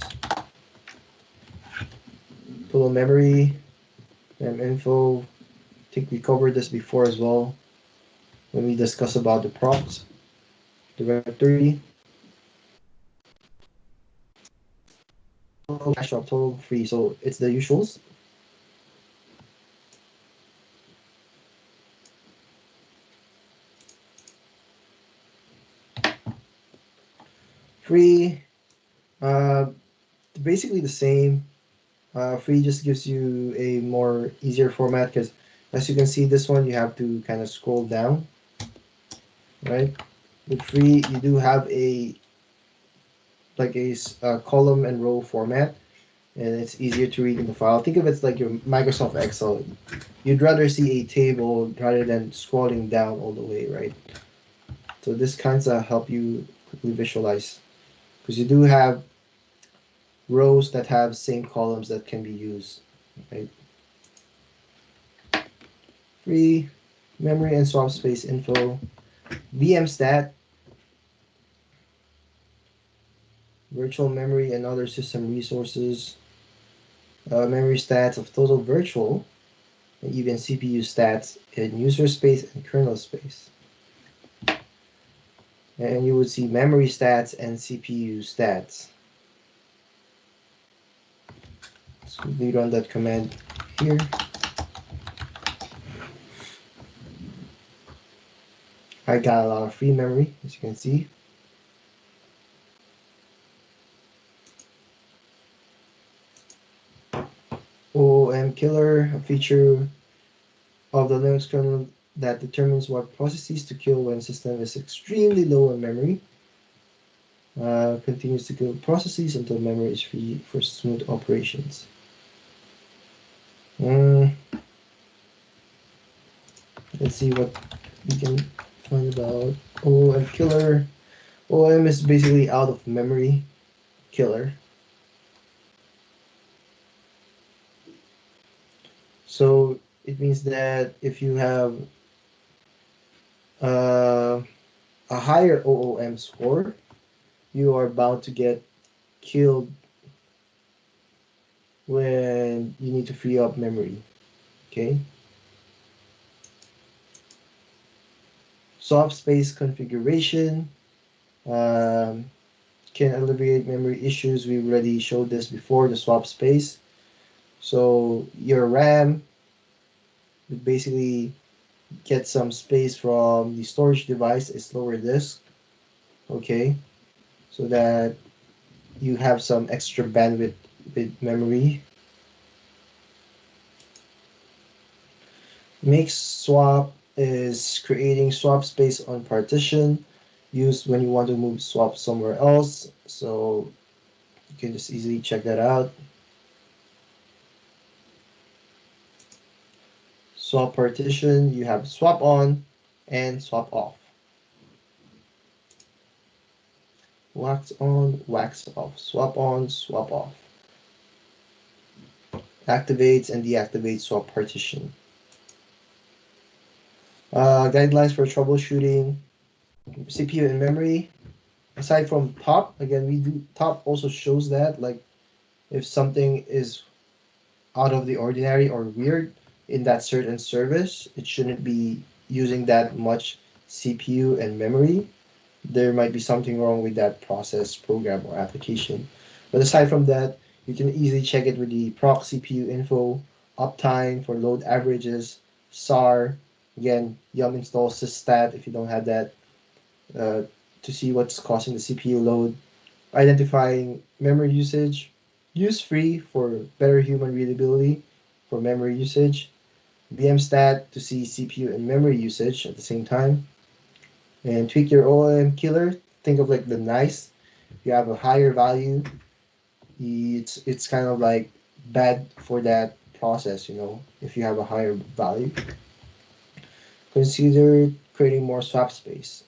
Total memory, mem info. I think we covered this before as well when we discussed about the props. Directory. Cache drop total free. So it's the usuals. Free, basically the same. Free just gives you a more easier format because as you can see, this one you have to kind of scroll down, right? With free, you do have a like a column and row format, and it's easier to read in the file. Think of it like your Microsoft Excel. You'd rather see a table rather than scrolling down all the way, right? So this kinds of help you quickly visualize because you do have rows that have same columns that can be used, right? Free memory and swap space info, VMstat, virtual memory and other system resources, memory stats of total virtual, and even CPU stats in user space and kernel space. And you would see memory stats and CPU stats. So we run that command here. I got a lot of free memory, as you can see. killer, a feature of the Linux kernel that determines what processes to kill when system is extremely low on memory. Continues to kill processes until memory is free for smooth operations. Let's see what we can find about OOM killer. OOM is basically out of memory killer. So it means that if you have a higher OOM score, you are bound to get killed when you need to free up memory. Okay. Swap space configuration can alleviate memory issues. We already showed this before, the swap space. So your RAM would basically get some space from the storage device, a slower disk, okay, so that you have some extra bandwidth with memory. Make swap is creating swap space on partition used when you want to move swap somewhere else. So you can just easily check that out. Swap partition, you have swap on and swap off. Wax on, wax off. Swap on, swap off. Activates and deactivates swap partition. Guidelines for troubleshooting CPU and memory. Aside from top, again, we do top also shows that, like, if something is out of the ordinary or weird in that certain service, it shouldn't be using that much CPU and memory. There might be something wrong with that process, program, or application. But aside from that, you can easily check it with the proc CPU info, uptime for load averages, SAR, again, yum install systat if you don't have that, to see what's causing the CPU load, identifying memory usage, use free for better human readability for memory usage, VMstat to see CPU and memory usage at the same time, and tweak your OOM killer. Think of like the nice. If you have a higher value, it's kind of like bad for that process, you know, if you have a higher value. Consider creating more swap space.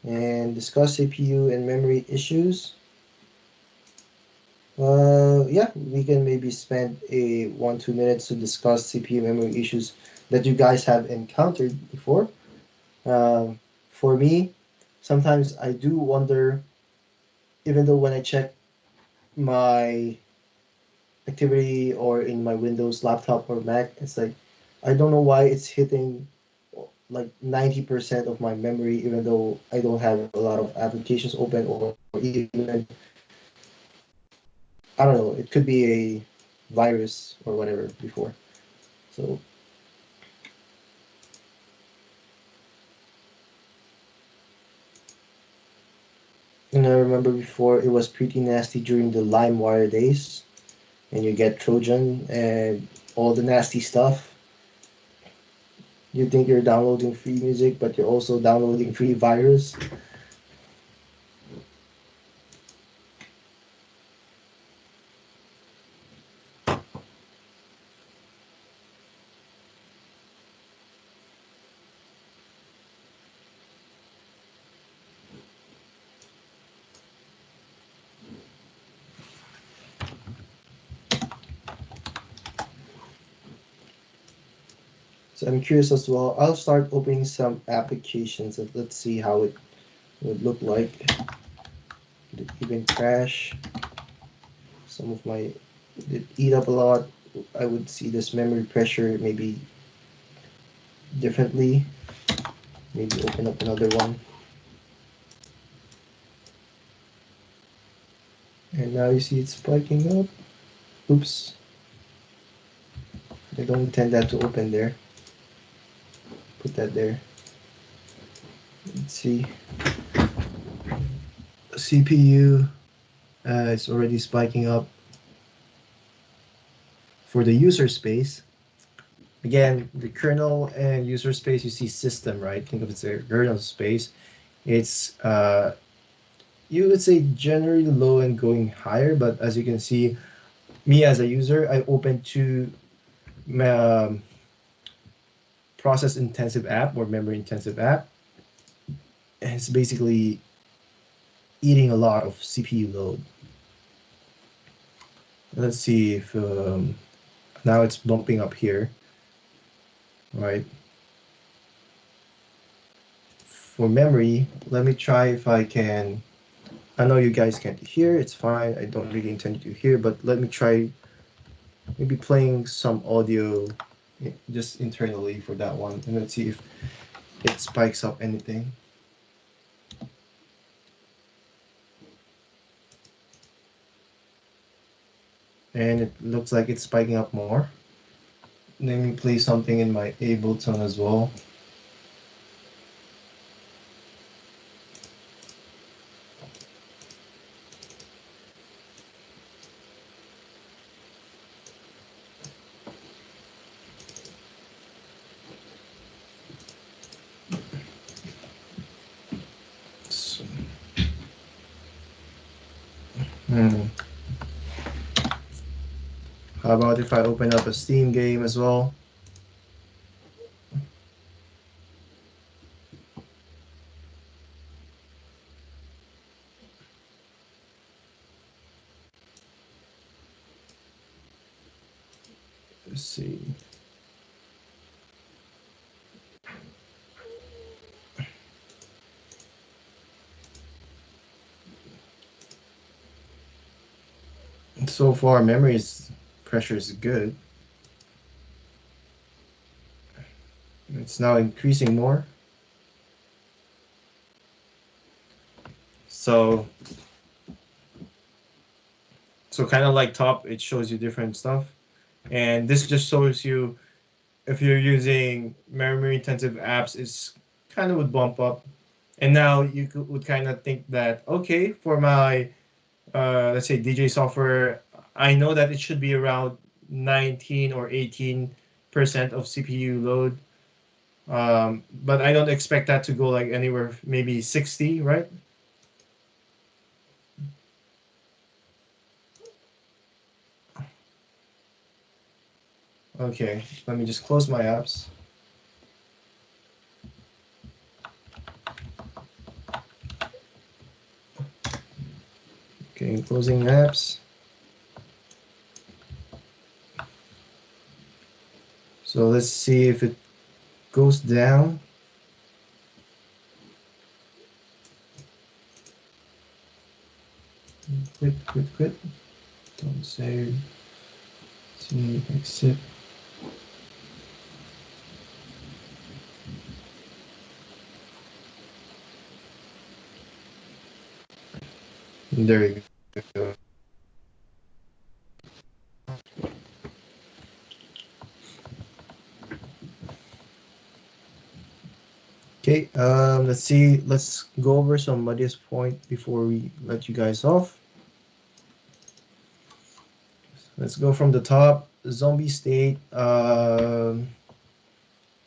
And discuss CPU and memory issues. Yeah, we can maybe spend a 1-2 minutes to discuss CPU memory issues that you guys have encountered before. For me, sometimes I do wonder, even though when I check my activity or in my Windows laptop or Mac, it's like I don't know why it's hitting like 90% of my memory, even though I don't have a lot of applications open, or even, I don't know, it could be a virus or whatever before. So and I remember before it was pretty nasty during the LimeWire days, and you get Trojan and all the nasty stuff. You think you're downloading free music, but you're also downloading free virus. So I'm curious as well. I'll start opening some applications and let's see how it would look like. Did it even crash? Some of my did eat up a lot. I would see this memory pressure maybe differently. Maybe open up another one. And now you see it's spiking up. Oops. I don't intend that to open there. Put that there. Let's see. CPU. It's already spiking up. For the user space, again, the kernel and user space, you see system, right? Think of it as a kernel space. It's you would say generally low and going higher, but as you can see, me as a user, I open two um, process intensive app or memory intensive app. And it's basically eating a lot of CPU load. Let's see if now it's bumping up here, right? For memory, let me try if I can. I know you guys can't hear, it's fine. I don't really intend you to hear, but let me try maybe playing some audio just internally for that one. And let's see if it spikes up anything. And it looks like it's spiking up more. Let me play something in my Ableton as well. Hmm. How about if I open up a Steam game as well? Let's see. So far, memory pressure is good. It's now increasing more. So kind of like top, it shows you different stuff. And this just shows you if you're using memory intensive apps, it's kind of would bump up. And now you would kind of think that, okay, for my, let's say DJ software, I know that it should be around 19 or 18% of CPU load. But I don't expect that to go like anywhere, maybe 60, right? Okay, let me just close my apps. Okay, closing apps. So let's see if it goes down. Quit. Don't save. See, exit. There you go. Okay, let's see. Let's go over some Muddy's point before we let you guys off. Let's go from the top. Zombie state.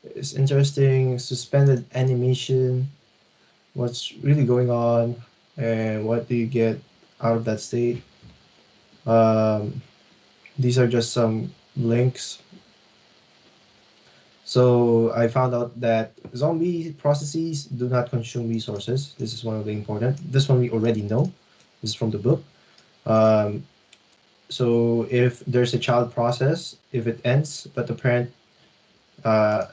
It's interesting. Suspended animation. What's really going on, and what do you get out of that state? Um, these are just some links. So I found out that zombie processes do not consume resources. This is one of the important. This one we already know. This is from the book. Um, so if there's a child process, if it ends, but the parent,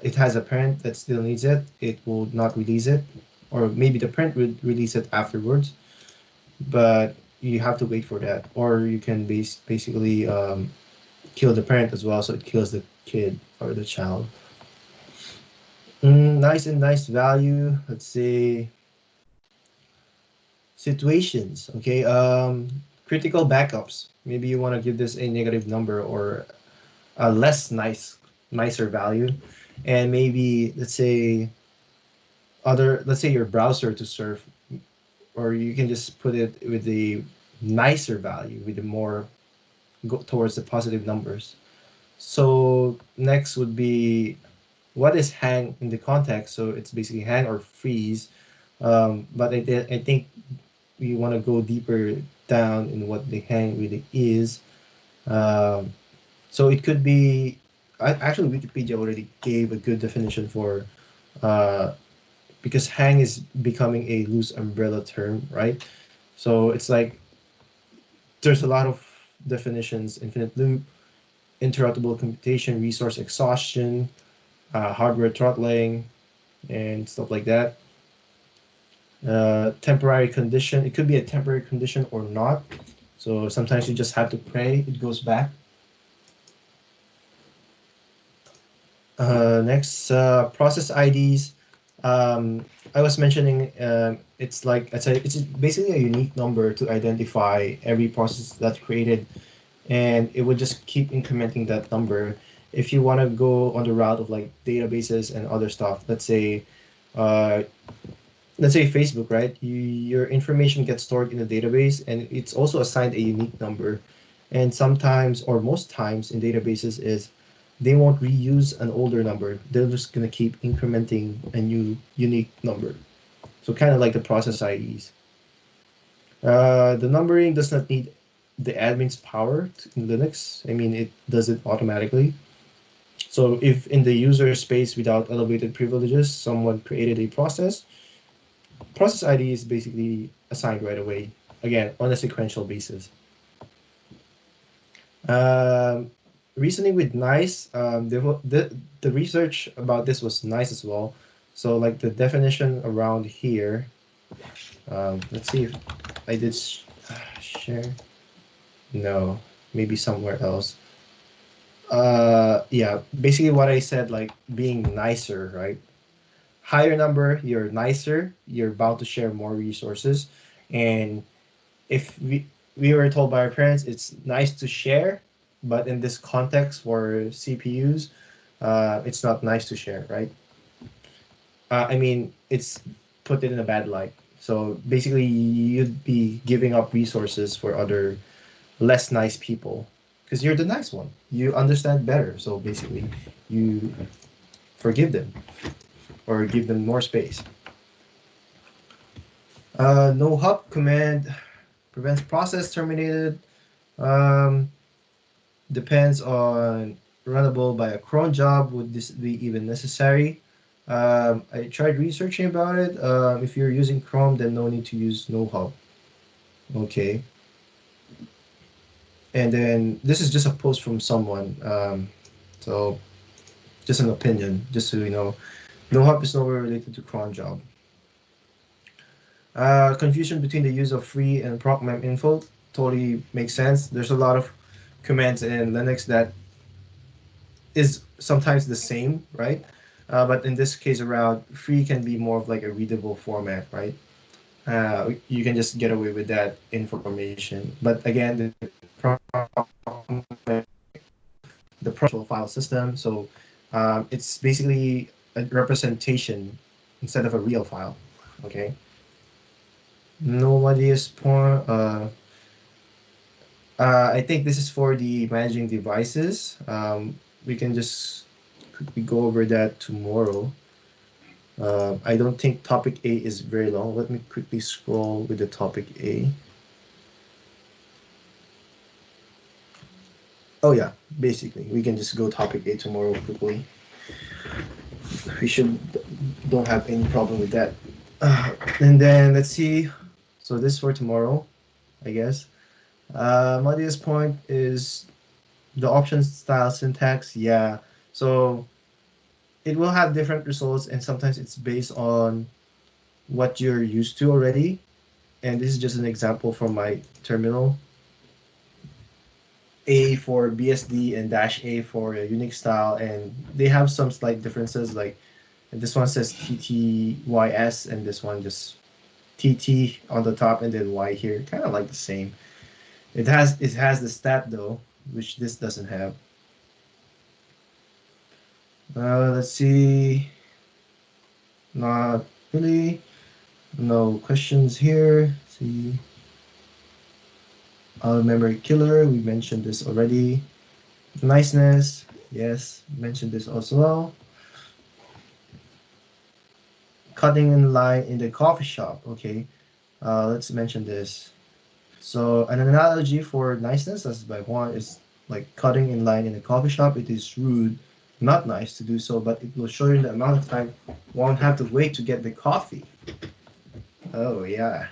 it has a parent that still needs it, it will not release it, or maybe the parent will release it afterwards. But you have to wait for that, or you can basically kill the parent as well, so it kills the kid or the child. Nice value. Let's say situations. Okay. Critical backups. Maybe you want to give this a negative number or a nicer value, and maybe let's say your browser to surf, or you can just put it with the nicer value, with the more go towards the positive numbers. So next would be what is hang in the context. So it's basically hang or freeze. But I think we want to go deeper down in what the hang really is. Um, so it could be, actually Wikipedia already gave a good definition for, uh, because hang is becoming a loose umbrella term, right? So it's like there's a lot of definitions: infinite loop, interruptible computation, resource exhaustion, hardware throttling, and stuff like that. Temporary condition. It could be a temporary condition or not. So sometimes you just have to pray it goes back. Next, process IDs. I was mentioning it's like it's basically a unique number to identify every process that's created, and it would just keep incrementing that number. If you want to go on the route of like databases and other stuff, uh, let's say Facebook, right? Your information gets stored in a database, and it's also assigned a unique number. And sometimes, or most times in databases, is they won't reuse an older number. They're just gonna keep incrementing a new unique number. So kind of like the process IDs. The numbering does not need the admin's power in Linux. I mean, it does it automatically. So if in the user space without elevated privileges, someone created a process ID is basically assigned right away, again, on a sequential basis. Um, Reasoning with nice, the research about this was nice as well. So like the definition around here, let's see if I did share. No, maybe somewhere else. Yeah, basically what I said, like being nicer, right? Higher number, you're nicer, you're bound to share more resources. And if we were told by our parents it's nice to share, but in this context for CPUs, it's not nice to share, right? I mean, it's put it in a bad light. So basically, you'd be giving up resources for other less nice people because you're the nice one. You understand better. So basically, you forgive them or give them more space. No hub command prevents process terminated. Um, Depends on runnable by a cron job. Would this be even necessary? I tried researching about it. If you're using Chrome, then no need to use no hub. Okay. And then this is just a post from someone. So just an opinion, just so you know. No hub is nowhere related to cron job. Confusion between the use of free and procmem info totally makes sense. There's a lot of commands in Linux that is sometimes the same, right? But in this case around, free can be more of like a readable format, right? You can just get away with that information. But again, the file system, so it's basically a representation instead of a real file. Okay. Nobody's point. I think this is for the managing devices. We can just quickly go over that tomorrow. I don't think topic A is very long. Let me quickly scroll with the topic A. Oh yeah, basically we can just go topic A tomorrow quickly. We should don't have any problem with that. And then let's see. So this for tomorrow, I guess. Madia's point is the option style syntax. Yeah. So it will have different results, and sometimes it's based on what you're used to already. And this is just an example from my terminal. A for BSD and -A for a Unix style, and they have some slight differences. Like this one says TTYS, and this one just TT on the top and then Y here, kind of like the same. It has the stat though, which this doesn't have. Let's see. Not really. No questions here. Let's see. Memory killer. We mentioned this already. Niceness. Yes, mentioned this as well. Cutting in line in the coffee shop. Okay, let's mention this. So an analogy for niceness, as by one, is like cutting in line in a coffee shop. It is rude, not nice to do so, but it will show you the amount of time one have to wait to get the coffee. Oh yeah.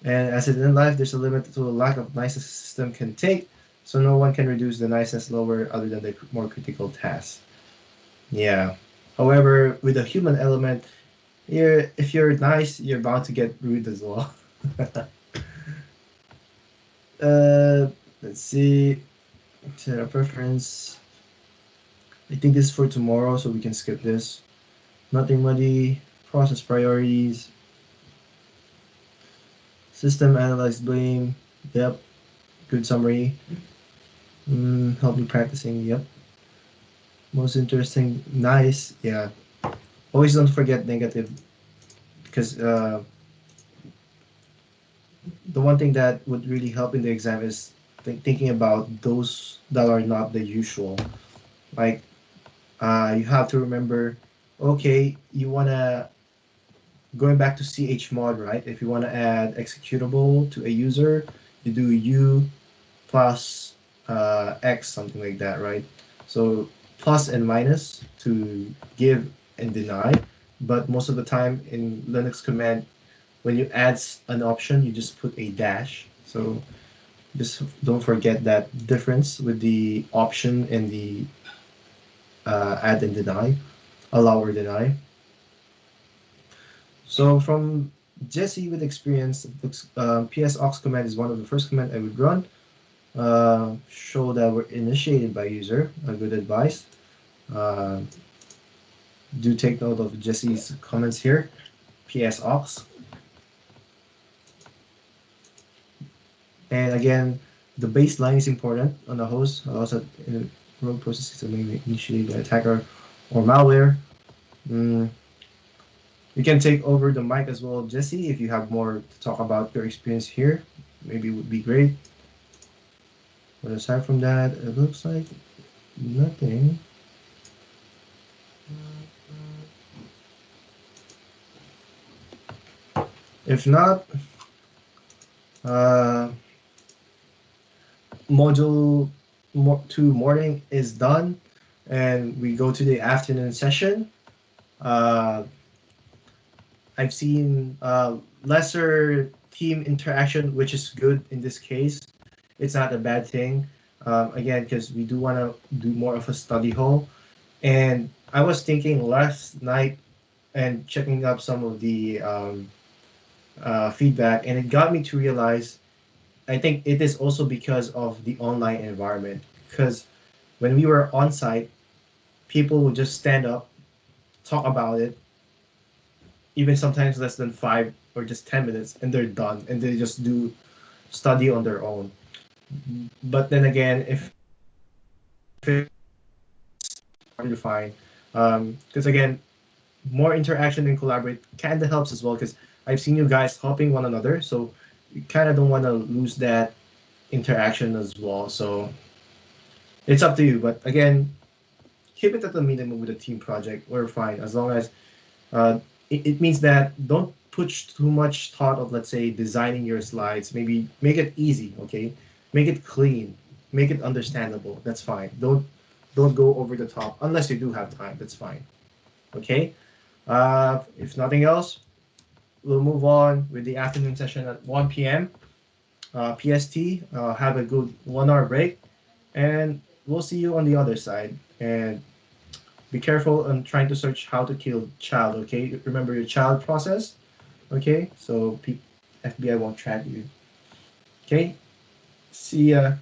And as it in life, there's a limit to a lack of niceness system can take, so no one can reduce the niceness lower other than the more critical tasks. Yeah. However, with a human element, if you're nice, you're bound to get rude as well. uh, let's see. Set a preference. I think this is for tomorrow, so we can skip this. Nothing muddy. Process priorities. System analyze blame. Yep. Good summary. Help me practicing. Yep. Most interesting. Nice. Yeah. Always don't forget negative, because the one thing that would really help in the exam is thinking about those that are not the usual. Like, you have to remember, okay, you wanna going back to ch mod, right? If you wanna add executable to a user, you do u plus x, something like that, right? So plus and minus to give and deny, but most of the time in Linux command, when you add an option, you just put a dash. So just don't forget that difference with the option and the add and deny, allow or deny. So from Jesse with experience, ps aux command is one of the first command I would run. Show that were initiated by user, a good advice. Uh, do take note of Jesse's comments here. PS aux. And again, the baseline is important on the host. Also, in a rogue process is maybe initially the attacker or malware. Mm, you can take over the mic as well, Jesse, if you have more to talk about your experience here. Maybe it would be great. But aside from that, it looks like nothing. If not, uh, module 2 morning is done, and we go to the afternoon session. Uh, I've seen lesser team interaction, which is good in this case. It's not a bad thing. Again, because we do want to do more of a study hall. And I was thinking last night and checking up some of the feedback, and it got me to realize I think it is also because of the online environment. Because when we were on site, people would just stand up, talk about it, even sometimes less than 5 or just 10 minutes, and they're done, and they just do study on their own. But then again, if it's hard to find, because again, more interaction and collaborate kind of helps as well. Because I've seen you guys helping one another, so you kind of don't want to lose that interaction as well. So it's up to you. But again, keep it at the minimum with a team project. We're fine as long as it means that don't put too much thought of, let's say, designing your slides. Maybe make it easy, okay? Make it clean, make it understandable. That's fine. Don't go over the top unless you do have time. That's fine, okay? If nothing else, we'll move on with the afternoon session at 1 p.m. PST. Have a good 1 hour break, and we'll see you on the other side. And be careful on trying to search how to kill child, okay? Remember your child process, okay? So FBI won't track you. Okay? See ya.